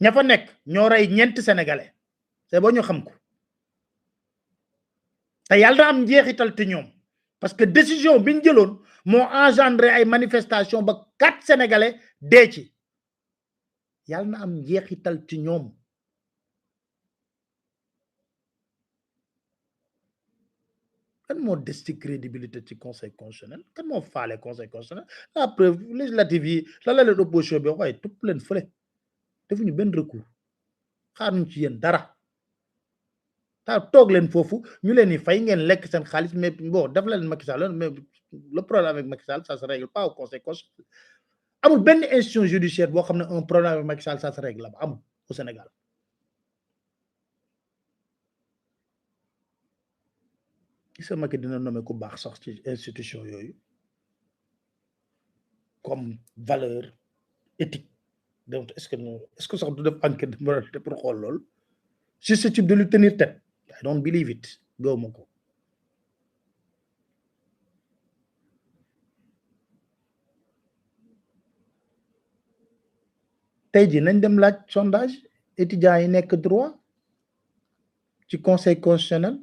ña fa nekk ñoo rey ñeenti sénégalais c'est bon ñu xam ko te yàlla am njeexital te ñoom parce que décision bi ñu jëloon moo engendré ay manifestation ba 4 sénégalais dee ci yàlla na am njeexital ci ñoom. Kan moo des ci crédibilité ci conseil constitutionnel kan moo faale conseil constitutionnel la preuve législative yi la leen opposition bi waaye topp leen fële defuñu benn recours xaaruñ ci yéen dara ta toog leen foofu ñu leen di fay ngeen lekk seen xaalis mais bon def leen Macky Sall mais le problème avec Macky Sall ça se règle pas au conseil constitutionnel. amul benn institution judiciaire boo xam ne un problème avec Macky Sall ça se règle là amul au Sénégal. Gis Macky dina nommer ku baax sax ci institution yooyu comme valeur éthique donc est-ce que sax du def enquête de moralité pour xool lool susceptible de lui tenir tête. I don't believe it gëwuma ko. tey ji nañ dem laaj sondage étudiants yi nekk droit ci conseil constitutionnel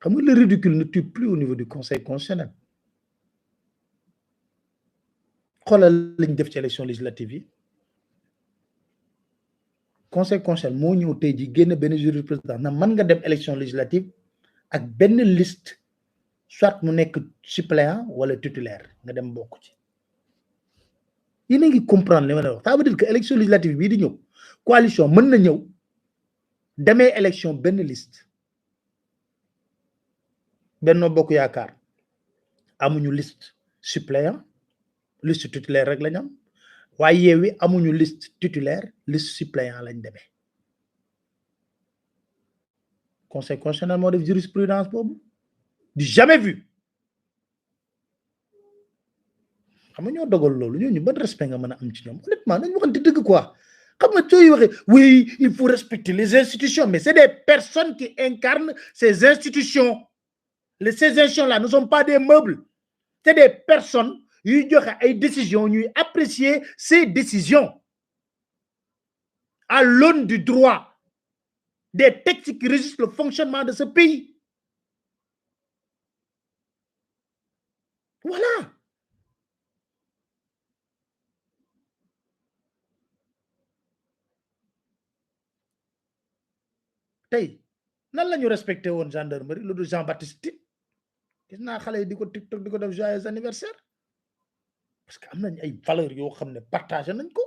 xam nga le ridicule ne tue plus au niveau du conseil constitutionnel xoolal lañ def ci élection législative yi conseil constitutionnel moo ñëw tey ji génn benn jurisprudence na mën nga dem élection législative ak benn liste soit mu nekk suppléant wala titulaire nga dem bokk ci yéen a ngi comprendre li ma la wax ça veut dire que élection législative bii di ñëw coalition mën na ñëw demee élection benn liste Benno Bokk Yaakaar amuñu liste suppléant liste titulaire rek lañ am waaye Yewwi amuñu liste titulaire liste suppléant lañ demee conseil constitutionnel moo def jurisprudence boobu du jamais vu xam nga ñoo dogal loolu ñooñu ban respect nga mën a am ci ñoom honnêtement nañ waxante dëgg quoi xam nga sooy waxee oui il faut respecter les institutions mais c'est des personnes qui incarnent ces institutions ces institutions là ne sont pas des meubles c'est des personnes yuy joxe ay décisions ñuy apprécier ces décisions à l'aune du droit des textes qui régissent le fonctionnement de ce pays voilà tey nan la ñu respecté woon gendarmerie lu dul Jean-Baptiste Tine gis naa xale yi di ko TikTok di ko def joyeux anniversaire parce que am nañ ay valeurs yoo xam ne partagé nañ ko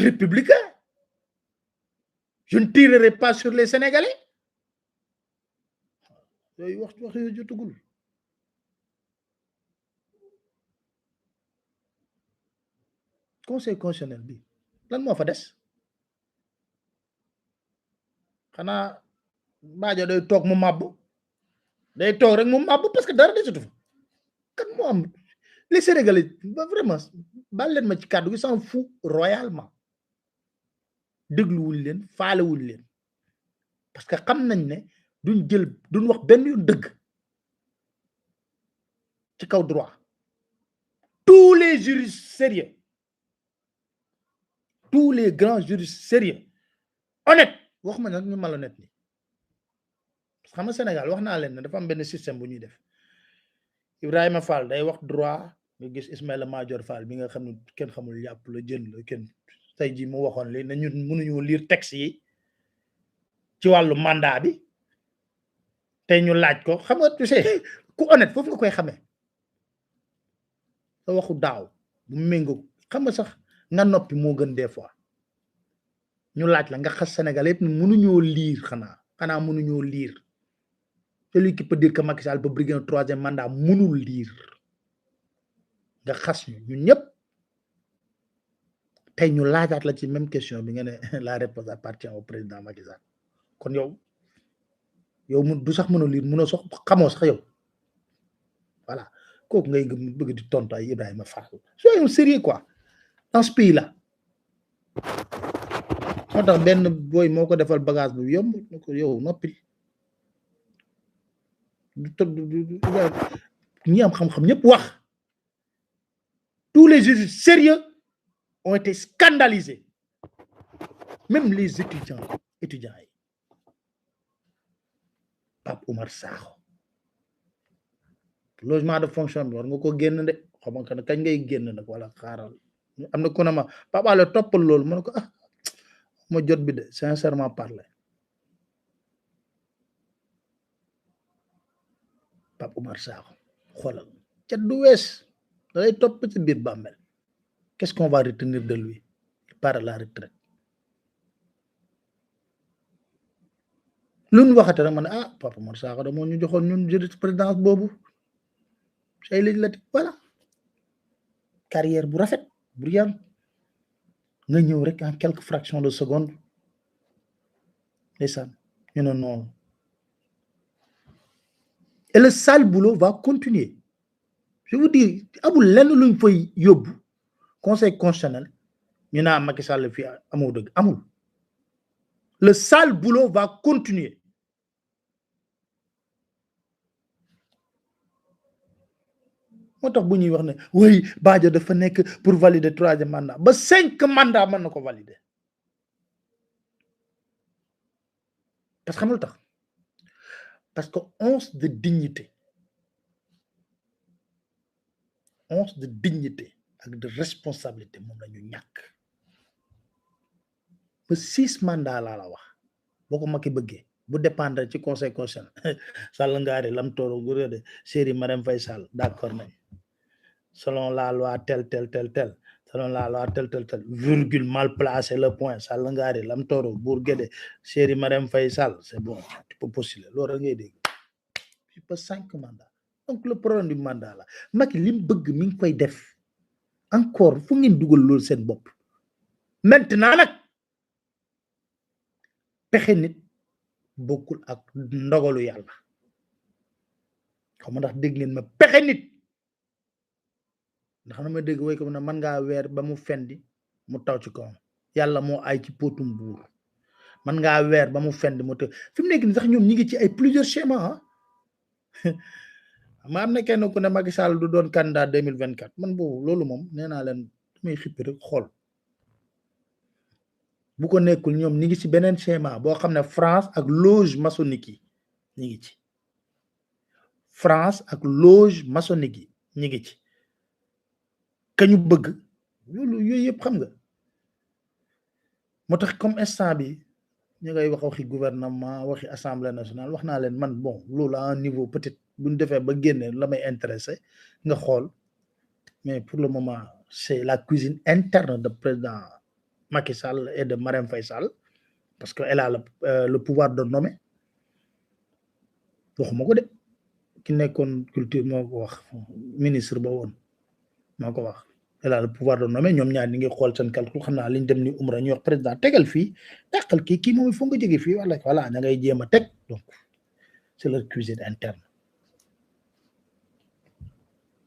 républicain je ne tirerai pas sur les Sénégalais yooyu wax yooyu jotugul conseil constitutionnel bi lan moo fa des xanaa Badio day toog mu màbb day toog rek mu màbb parce que dara desatu fa kan moo am les Sénégalais vraiment baal leen ma ci kàddu gi s'en fout royalement dégluwuñ leen faalewuñ leen parce que xam nañ ne duñ wax benn yoon dëgg ci kaw droit tous les juristes sérieux tous les grands juristes sérieux honnête waxuma nag ñu malhonnête ni parce que xam nga Sénégal wax naa leen ne dafa am benn système bu ñuy def Ibrahima Fall day wax droit nga gis Ismaïla Madior Fall bi nga xam ne kenn xamul yàpp la jën la kenn tey ji mu waxoon li na ñun mënuñu lire texte yi ci wàllu mandat bi tey ñu laaj ko xam nga tu sais ku honnête foofu nga koy xamee sa waxu daaw bu méngoo xam nga sax nga noppi moo gën des fois ñu laaj la nga xas Sénégal yëpp ne mënuñoo lire xanaa mënuñoo lire celui qui peut dire que Macky Sall peut briguer un troisième mandat mënul lire nga xas ñu ñun ñëpp tey ñu laajaat la ci même question bi nga ne la réponse appartient au président Macky Sall kon yow mu du sax mënoo lire mënoo sax xamoo sax yow voilà kooku ngay bëgg di tontu ay Ibrahima Fall soyons sérieux quoi dans ce pays là moo tax benn booy moo ko defal bagage bu yomb ne ko yow noppil ñi am xam-xam ñëpp wax tous les juges sérieux ont été scandalisés même les étudiants yi Pape Oumar Sakho logement de fonction bi war nga ko génn de xam nga kañ ngay génn nag wala xaaral am na ku ne ma Pape Alé toppal loolu ma ne ko ma jot bi de sincèrement parler Pape Oumar Sakho xoolal ca du wees da lay topp ci biir bàmmel qu'est-ce qu'on va retenir de lui il part à la retraite lu ñu waxate rek ma ne Pape Oumar Sakho da moo ñu joxoon ñun jurisprudence boobu say législatif voilà carrière bu rafet brillant nga ñëw rek en quelques fractions de seconde ndeysaan ñu ne noonu et le sale boulot va continuer je vous dis amul lenn luñ fay yóbbu conseil constitutionnel ñu naa Macky Sall fii amoo dëgg amul le sale boulot va continuer moo tax bu ñuy wax ne oui Badio dafa nekk pour valider troisième mandat ba 5 mandats mën na ko valider parce que xam lu tax parce que once de dignité ak de responsabilité moom la ñu ñàkk ba 6 mandats laa la wax boo ko Macky bëggee bu dépendre ci conseil constitutionnel Sall ngaari lam tooro gu de Chérie Marème Faye Sall d'accord nañ selon la loi tel selon la loi tel virgule mal placé le point Sall ngaari lam tooro buur géde Chérie Marème Faye Sall c'est bon tu peux postuler loolu ngay dégg tu peux 5 mandats donc le problème du mandat la Macky li mu bëgg mi ngi koy def encore fu ngeen dugal loolu seen bopp maintenant nag pexe nit bokkul ak ndogalu yàlla xam ndax dégg ngeen ma pexe nit ndax na ma dégg way ko na man ngaa weer ba mu fendi mu taw ci kawam yàlla moo ay ci potum buur man ngaa weer ba mu fendi mu taw fi mu nekk ni sax ñoom ñi ngi ci ay plusieurs schémas ma am na kenn ku ne Macky Sall du doon candidat 2024 man boobu loolu moom nee naa leen damay xippi rek xool bu ko nekkul ñoom ñi ngi ci beneen schéma boo xam ne France ak loge maçonnique yi ñi ngi ci France ak loge maçonnique yi ñi ngi ci kañu bëgg loolu yooyu yëpp xam nga moo tax comme instant bi ñu ngay wax waxi gouvernement waxi assemblée nationale wax naa leen man bon loolu à un niveau peut-être buñ defee ba génne la may intéressé nga xool mais pour le moment c'est la cuisine interne de président Macky Sall et de Marème Faye Sall parce que elle a le pouvoir de nommer waxuma ko de ki nekkoon culture moo ko wax ministre ba woon moo ko wax elle a le pouvoir de nommer ñoom ñaar ñi ngi xool seen calcul xam naa liñ dem ni umra ñu wax président tegal fii dàqal kii moom foo nga jóge fii voilà ña ngay jéem a teg donc c'est leur cuisine interne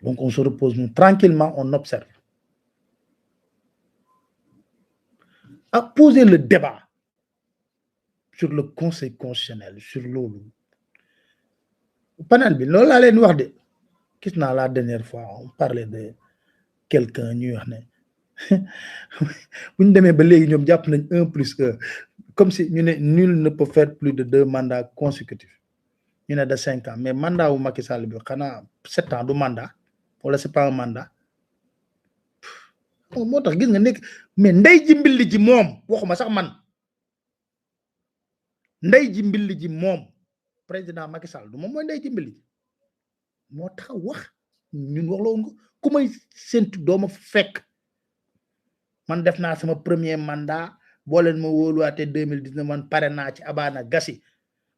donc on se repose nous tranquillement on observe à poser le débat sur le conseil constitutionnel sur loolu panel bi loolu laa leen wax de gis naa la dernière fois on parlait de quelqu'un ñuy wax ne bu ñu demee ba léegi ñoom jàpp nañ 1+1 comme si ñu ne nul ne peut faire plus de 2 mandats consécutifs ñu ne de 5 ans mais mandat wu Macky Sall bi xanaa 7 ans du mandat wala c'est pas un mandat moo tax gis nga nekk mais ndey ji mbilli ji moom waxuma sax man ndey ji mbilli ji moom président Macky Sall du moom mooy ndey ji mbilli ji moo tax wax ñun wax la woon ku may séntu dooma fekk man def naa sama premier mandat boo leen ma wóoluwaatee 2019 man pare naa ci Abana Gassi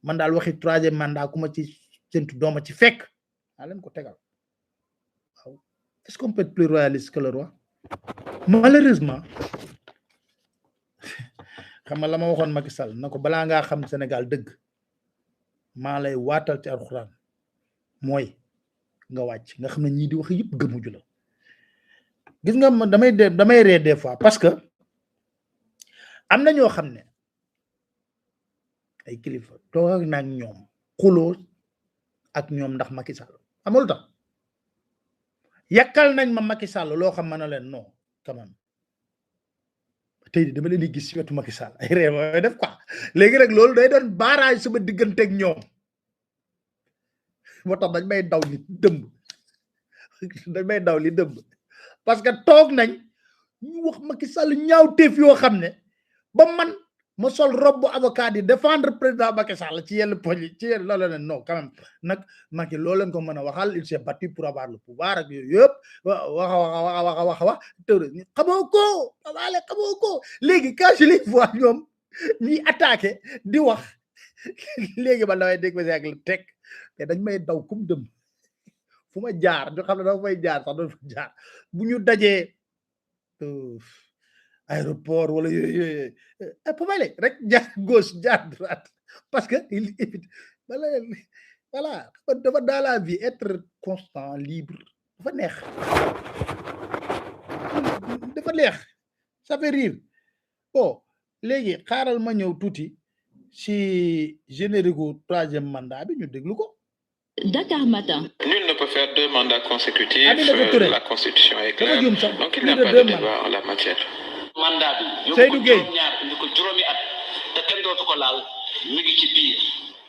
man daal waxi 3e mandat ku ma ci séntu dooma ci fekk naa leen ko tegal waaw est-ce qu'on peut être plus royaliste que le roi malheureusement xam nga la ma waxoon Macky Sall na ko balaa ngaa xam Sénégal dëgg maa lay waatal ci alxuraan mooy nga wàcc nga xam ne ñii di wax yëpp gëmuju la gis nga man damay ree des fois parce que am na ñoo xam ne ay kilifa toog ak naag ñoom xuloo ak ñoom ndax Macky Sall amul tax yàkkal nañ ma Macky Sall loo xam mën na leen non quand même tey di dama leen di gis ci wetu Macky Sall ay ree mooy def quoi léegi rek loolu day doon barrage sama digganteeg ñoom moo tax dañ may daw li dëmb parce que toog nañ ñu wax Macky Sall ñaawteef yoo xam ne ba man ma sol robe avocat di défendre président Macky Sall ci yenn poñ yi ci yenn loolu leen non quand même nag Macky loolu leen ko mën a waxal il s'est battu pour avoir le pouvoir ak yooyu yëpp wax xamoo ko léegi quand je les vois ñoom ñuy attaqué di wax léegi man damay dégg ak le teg te dañ may daw kum dëm fu ma jaar ñu xam ne dafa fay jaar sax doon fa jaar bu ñu dajee aéroport wala yooyu pomale rek jaar gauche jaar droite parce que il évite voilà dafa dans la vie être constant libre dafa neex ça fait rire bon léegi xaaral ma ñëw tuuti si générique 3e mandat bi ñu déglu ko. Dakar Matin. Nul ne peut faire 2 mandats consécutifs. La Constitution est claire. Donc il n'y a pas de débat en la matière. mandat bi Seydou Gueye ñaar indi ko juróomi at te kenn dootu ko laal mi ngi ci biir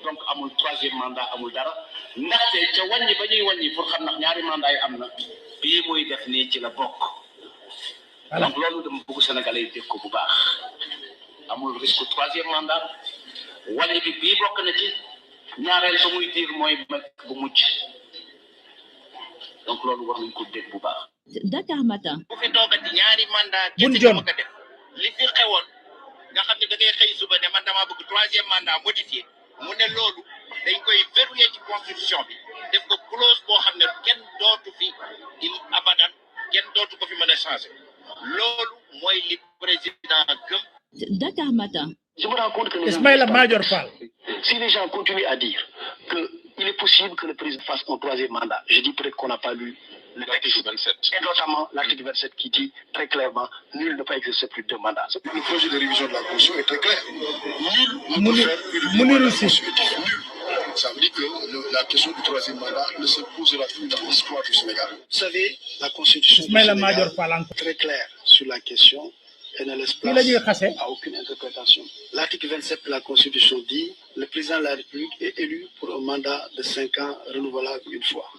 donc amul troisième mandat amul dara ndaxte ca wàññi ba ñuy wàññi pour xam ndax ñaari mandat yi am na bii muy def nii ci la bokk donc loolu dama bëgg Sénégalais yi dégg ko bu baax amul risque troisième mandat wàññi bi bii bokk na ci ñaareel ba muy diir mooy bu mujj donc loolu war nañ ko dégg bu baax. Dakar Matin. bu fi toogati ñaari mandat kese nga bëgg a def li fi xewoon nga xam ne da ngay xëy suba ne man damaa bëgg troisième mandat modifié mu ne loolu dañ koy verrouiller ci constitution bi def ko clause boo xam ne kenn dootu fi il abadan kenn dootu ko fi mën a changer loolu mooy li président gëm. Dakar Matin. Je me rends compte que Ismaïla Madior Fall. Si les gens continuent à dire qu'il est possible que le président fasse un troisième mandat, je dis peut-être qu'on n'a pas lu l'article 27. Et notamment l'article 27 qui dit très clairement nul ne peut exercer plus de 2 mandats. Le projet de révision de la Constitution est très clair. Nul ne peut faire plus de 2 mandats consécutifs. Nul. Ça veut dire que la question du troisième mandat ne se posera plus dans l'histoire du Sénégal. Vous savez, la Constitution du Sénégal est très claire sur la question et ne laisse place à aucune interprétation. L'article 27 de la Constitution dit que le président de la République est élu pour un mandat de 5 ans renouvelable une fois.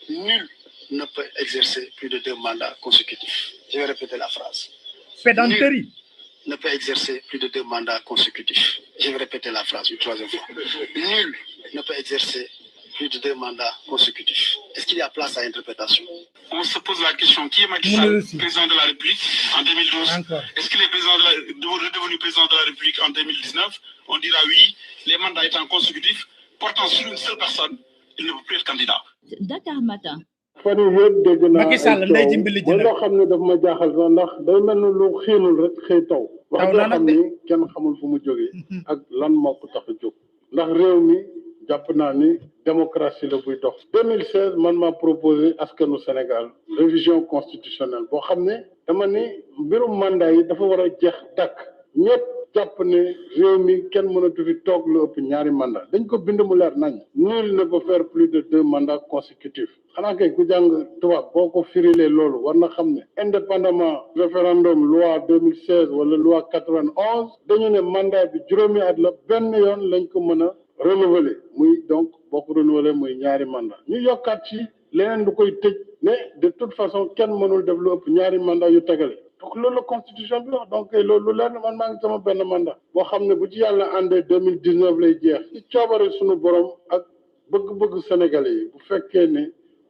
Nul ne peut exercer plus de 2 mandats consécutifs. Je vais répéter la phrase. Pédanterie. Nul ne peut exercer plus de 2 mandats consécutifs. Je vais répéter la phrase une troisième fois. Nul ne peut exercer plus de 2 mandats consécutifs. Est-ce qu'il y a place à interprétation? On se pose la question, qui est Macky Sall, président de la République en 2012? Est-ce qu'il est redevenu président de la République en 2019? On dira oui, les mandats étant consécutifs, portant sur une seule personne, il ne peut plus être candidat. Dakar Matin. fan yii yëpp dégg naa Macky Sall ndey ji mbili ji ba loo xam ne daf ma jaaxal sax ndax day mel ni lu xiinul rek xëy taw wax loo xam ni kenn xamul fu mu jógee ak lan moo ko tax a jóg ndax réew mi jàpp naa ni démocratie la buy dox 2016 man maa proposé askanu Sénégal révision constitutionnelle boo xam ne dama ni mbirum mandat yi dafa war a jeex tàkk ñëpp jàpp ne réew mi kenn mënatu fi toog lu ëpp ñaari mandat dañ ko bind mu leer nañ nul ne peut faire plus de 2 mandats consécutifs xanaa kay ku jàng tubaab boo ko firilee loolu war na xam ne indépendamment référendum loi 2016 wala loi 91 dañu ne mandat bi juróomi at la benn yoon lañ ko mën a renouveler muy donc boo ko renouveler muy ñaari mandat ñu yokkaat ci leneen lu koy tëj mais de toute façon kenn mënul def lu ëpp ñaari mandat yu tegale donc loolu la constitution bi wax donc loolu lu leer na man maa ngi sama benn mandat boo xam ne bu ci yàlla àndee 2019 lay jeex ci coobare suñu borom ak bëgg-bëgg sénégalais yi bu fekkee ne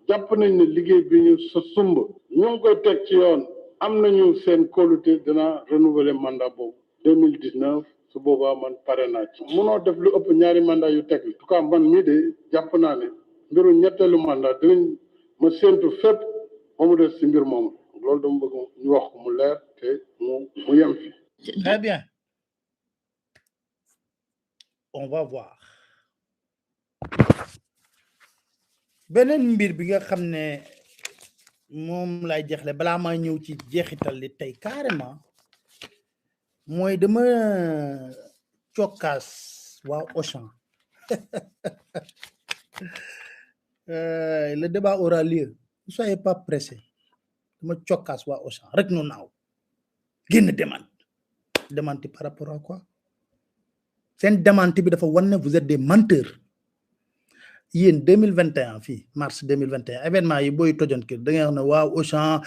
jàpp nañ ne liggéey bi ñu sa sumb ñu ngi koy teg ci yoon am nañu seen kóolute dina renouveler mandat boobu 2019 su boobaa man pare naa ci munoo def lu ëpp ñaari mandat yu teg en tout cas man mii de jàpp naa ne mbiru ñetteelu mandat dinañ ma séentu fépp ba mu des si mbir moomu loolu dama bëgg ñu wax ko mu leer te mu yem fi. Très bien. On va voir. beneen mbir bi nga xam ne moom lay jeexle balaa maa ñëw ci jeexital li tey carrément mooy dama cokkaas waa Auchan le débat aura lieu ne soyez pas pressés dama cokkaas waa Auchan rek nu naaw génn démenti par rapport à quoi seen démenti bi dafa wan ne vous êtes des menteurs yéen 2021 fii mars 2021 événement yi booy tojoon kër da ngay wax ne waaw Auchan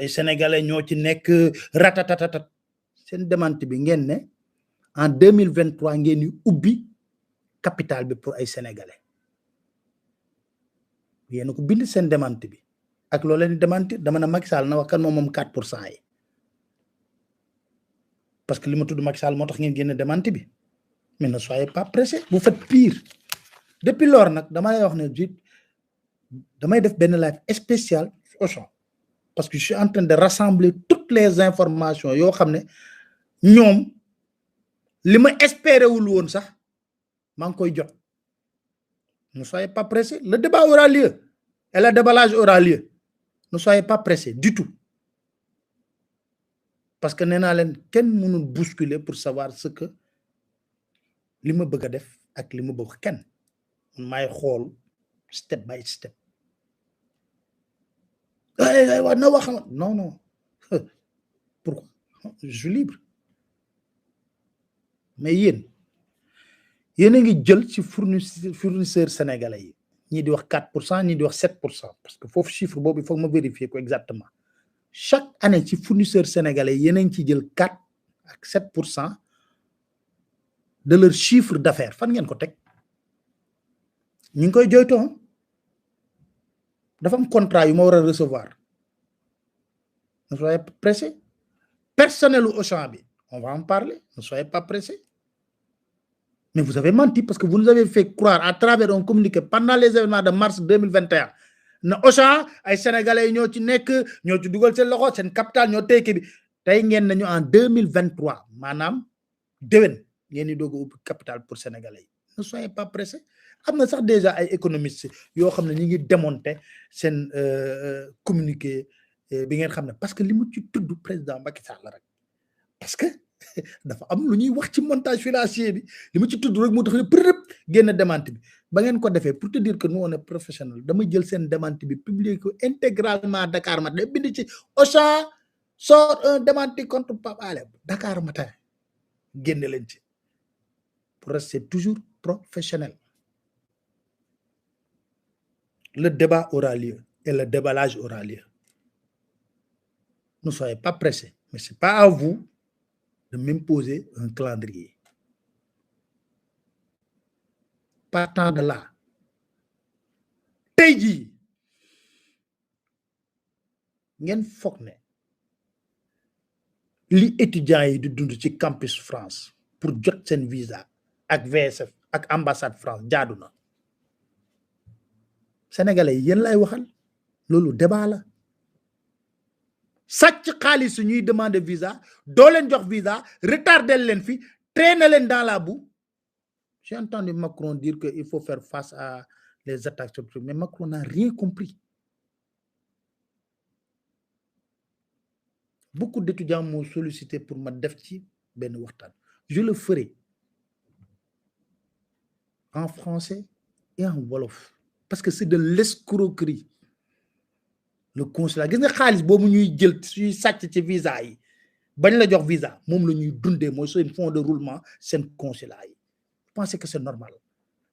ay sénégalais ñoo ci nekk ratatatatat seen démenti bi ngeen ne en 2023 ngeen yu ubbi capital bi pour ay sénégalais yéen ko bind seen démenti bi ak loolu leen démenti dama ne Macky Sall na wax kan moom 4% yi parce que li ma tudd Macky Sall moo tax ngeen génne démenti bi mais ne soyez pas pressés vous faites pire depuis lors nag dama lay wax ne damay def benn live spécial Auchan parce que je suis en train de rassembler toutes les informations yoo xam ne ñoom li ma espéré wul woon sax maa ngi koy jot ne soyez pas pressés le débat aura lieu et le déballage aura lieu ne soyez pas pressés du tout parce que nee naa leen kenn mënul bousculer pour savoir ce que li ma bëgg a def ak li ma bëgg kenn maay xool step by step na wax non pourquoi je suis libre mais yéen yéen a ngi jël ci fournisseur sénégalais yi ñi di wax 4%, ñi di wax 7%, parce que foofu chiffre boobu il faut ma vérifier ko exactement. Chaque année ci fournisseur sénégalais yéen a ngi ci jël 4 ak 7% de leur chiffre d'affaires. Fan ngeen ko teg ñu ngi koy joytoo dafa am contrat yu ma war a recevoir. Ne soyez pas pressés. Personnel ou Auchan bi, on va en parler. Ne soyez pas pressés. Mais vous avez menti parce que vous nous avez fait croire à travers un communiqué pendant les événements de mars 2021 na Auchan ay sénégalais ñoo ci nekk ñoo ci dugal seen loxo seen capital ñoo téyke bi tey ngeen nañu en 2023 maanaam déwén ngeen di doog a ubbi capital pour sénégalais yi. Ne soyez pas pressés. Am na sax déjà ay économistes yoo xam ne ñu ngi démonter seen communiqué bi ngeen xam ne parce que li mu ci tudd président Macky Sall rek parce que dafa am lu ñuy wax ci montage financier bi li mu ci tudd rek moo tax ne përëb génn démenti bi ba ngeen ko defee pour te dire que nous on est professionnel dama jël seen démenti bi publier ko intégralement Dakar Matin day bind ci Auchan sort un démenti contre Pape Alé Dakar Matin génne leen ci pour rester toujours professionnel. Le débat aura lieu et le déballage aura lieu. Ne soyez pas pressés, mais ce n'est pas à vous de m'imposer un calendrier. Partant de là, tey jii ngeen foog ne li étudiants yi di dund ci campus France pour jot seen visa ak VSF ak ambassade France jaadu na sénégalais yi yéen lay waxal loolu débat la sàcc xaalis ñuy demander visa doo leen jox visa retardé leen fi traîner leen dans la boue. J'ai entendu Macron dire qu'il faut faire face à les attaques, mais Macron n'a rien compris. Beaucoup d'étudiants m'ont sollicité pour ma def ci ben waxtaan. Je le ferai en français et en wolof parce que c'est de l'escroquerie. Le consulat gis nga xaalis boobu ñuy jël suy sàcc ci visa yi bañ la jox visa moom la ñuy dundee mooy seen fonds de roulement seen consulat yi. Je pense que c'est normal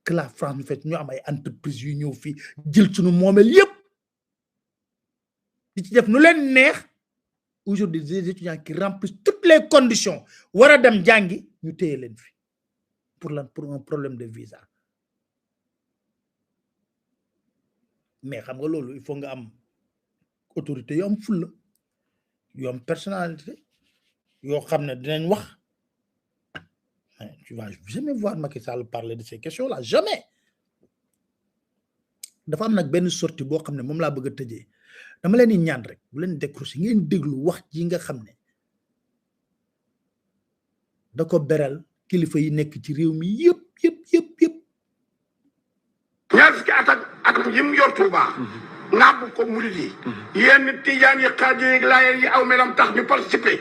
que la France nous fait ñu am ay entreprises yu ñëw fii jël suñu moomeel yépp di ci def nu leen neex. Aujourd'hui des étudiants qui remplissent toutes les conditions war a dem jàngi ñu téye leen fi pour un problème de visa. Mais xam nga loolu il faut nga am autorité yu am fulla yu am personnalité yoo xam ne dinañ wax. Tu vas jamais voir Macky Sall parler de ces questions-là, jamais. dafa am nag benn sortie boo xam ne moom laa bëgg a tëjee dama leen di ñaan rek bu leen décroché ngeen déglu wax ji nga xam ne da ko beral kilifa yi nekk ci réew mi yëpp. ñaar fukki at yi mu yor Touba. nàbb ko murid yi. yenn tijaan yi xaadir yi laayeen yi aw melam tax ñu participer.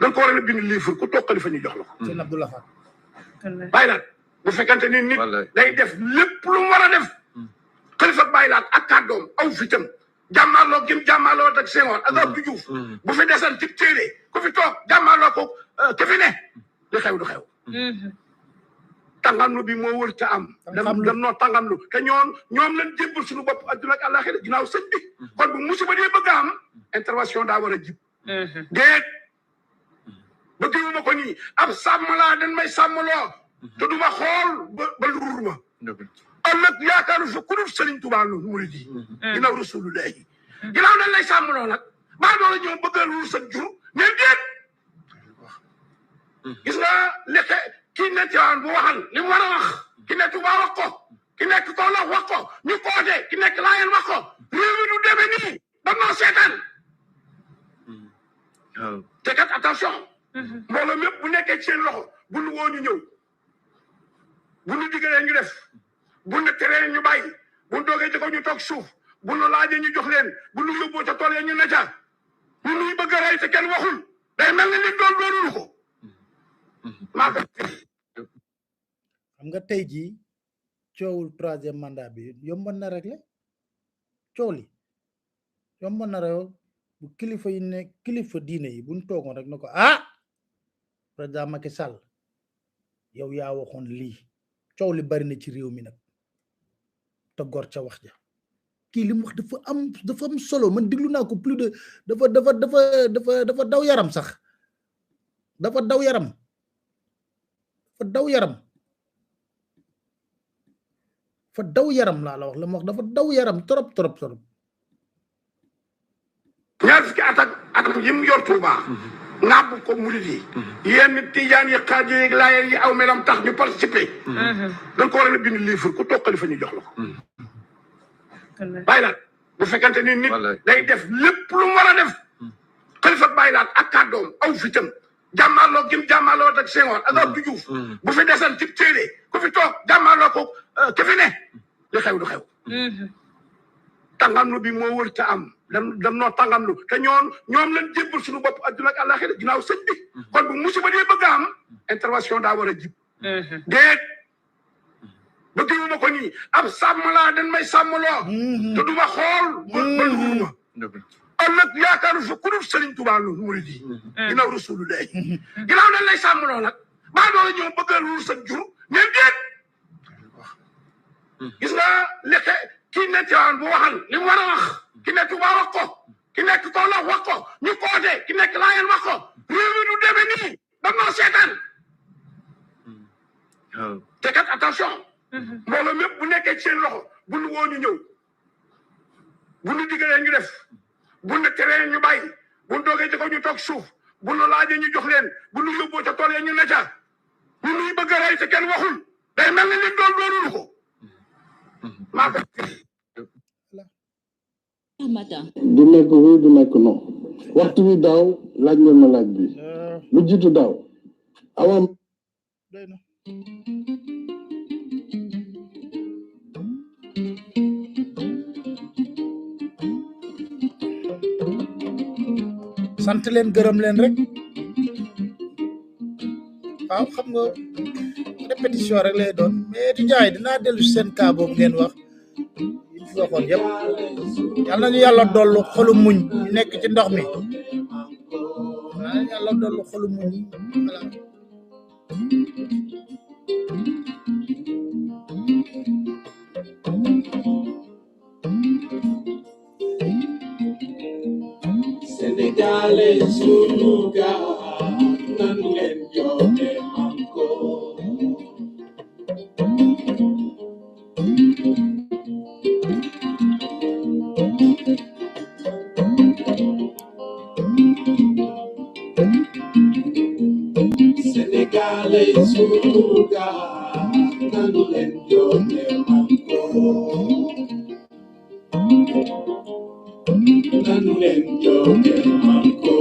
dañ ko war a bind livre ku toog xalifa ñu jox la ko. sëñ Abdoulaye Fall. bàyyi laat bu fekkante ni nit day def lépp lu mu war a def. xalifa bàyyi laat ak kàddoom aw fitam jàmmaarloo gim jàmmaarloo ak Senghor ak Abdou Diouf bu fi desan ci téere ku fi toog jàmmaarloo ko ki fi ne li xew du xew. tàngamlu bi moo wër ta am. dem noo tàngamlu te ñoom lañ jébbal suñu bopp adduna ak àllaaxira ginnaaw sëñ bi kon bu musiba dee bëgg a am intervention daa war a jib. déet bëgguma ko nii ab sàmm laa dañ may sàmmloo te du ma xool ba luur ma. ëllëg yaakaaru fa ku dul Sëriñ Tuubaa lu murid yi ginnaaw rasulullahi ginnaaw dañ lay sàmmloo nag maa doon la ñoom bëggal wul sa jur ne déet gis nga lekke ki ne Tiwaawan bu waxal li mu war a wax ki nekk Tuubaa wax ko ki nekk Kawlax wax ko ñu koote ki nekk Laayeen wax ko réew mi du demee nii ba noo seetaan te kat attention mbooloo mépp bu nekkee ci seen loxo bu nu woo ñu ñëw bu nu digalee ñu def bu nu teree ñu bàyyi bu nu doogee jëkko ñu toog suuf bu nu laajee ñu jox leen bu nu yóbboo ca tool ya ñu ne ca ñu nuy bëgg a rey te kenn waxul day mel ni nit doonul ko xam nga tey jii coowul troisième mandat bi yomboon na rek la coow li yomboon na rek bu kilifa yi ne kilifa diine yi buñ toogoon rek na ko président Macky Sall yow yaa waxoon lii coow li bari na ci réew mi nag te gor ca wax ja kii li mu wax dafa am solo man déglu naa ko plus de dafa daw yaram sax dafa daw yaram laa la wax la ma wax dafa daw yaram trop ñaar fukki at ak yim yor Touba ngàbb ko murid yi yéen tijaan yi xaajo yi laayeen yi aw melam tax ñu participer dañ ko war a bind livre ku toog xalifa ñu jox la ko bàyyi laat bu fekkante ni nit day def lépp lu mu war a def xalifa bàyyi laat ak kàddoom aw fitam jàmmaloo gim jàmmaloo ak Senghor ak Abdou Diouf bu fi desal ci téere ku fi toog jàmmaloo ko ki fi ne li xew du xew tàngamlu bi moo wër ta am dam noo tàngamlu te ñoom lañ jébbal suñu bopp adduna ak àllaxira ginnaaw sëñ bi kon bu musiba dee bëgg am intervention daa war a jib déet bëgguma ko nii ab sàmm laa dañ may sàmmloo te du ma xool ba luuruma ëllëg yaakaaru fa ku dul Sëriñ Tuubaa lu murid yi ginnaaw Rasulullah ginnaaw dañ lay sàmmloo nag baa doola ñëw bëgg a luur sa jur mais déet gis nga lekke kii ne Tiwaawan bu waxal li mu war a wax ki nekk Tuubaa wax ko ki nekk Kawlax wax ko ñu koote ki nekk Laayeen wax ko réew mi du demee nii dam noo seetaan te kat attention mbooloo mépp bu nekkee ci seen loxo bu nu woo ñu ñëw bu nu diggalee ñu def bu nu teree ñu bàyyi bu nu doogee ci ko ñu toog suuf bu nu laajee ñu jox leen bu nu yóbboo ca tool ya ñu ne ca ñu nuy bëgg a rey te kenn waxul day mel ni leen doonul ko maa ko du nekk oui du nekk non waxtu wi daaw laaj ngeen ma laaj bi lu jiitu daaw awam sant leen gërëm leen rek waaw xam nga répétition rek lay doon mais étudiants yi dinaa dellu seen cas boobu ngeen wax yi fi waxoon yëpp yàlla nañu yàlla dollu xolu muñ ñu nekk ci ndox mi yàlla dollu xolu muñ voilà Sénégalais sunu gaal nan leen joxe manko Sénégalais sunu gaal nan leen joxe manko nan leen joxe manko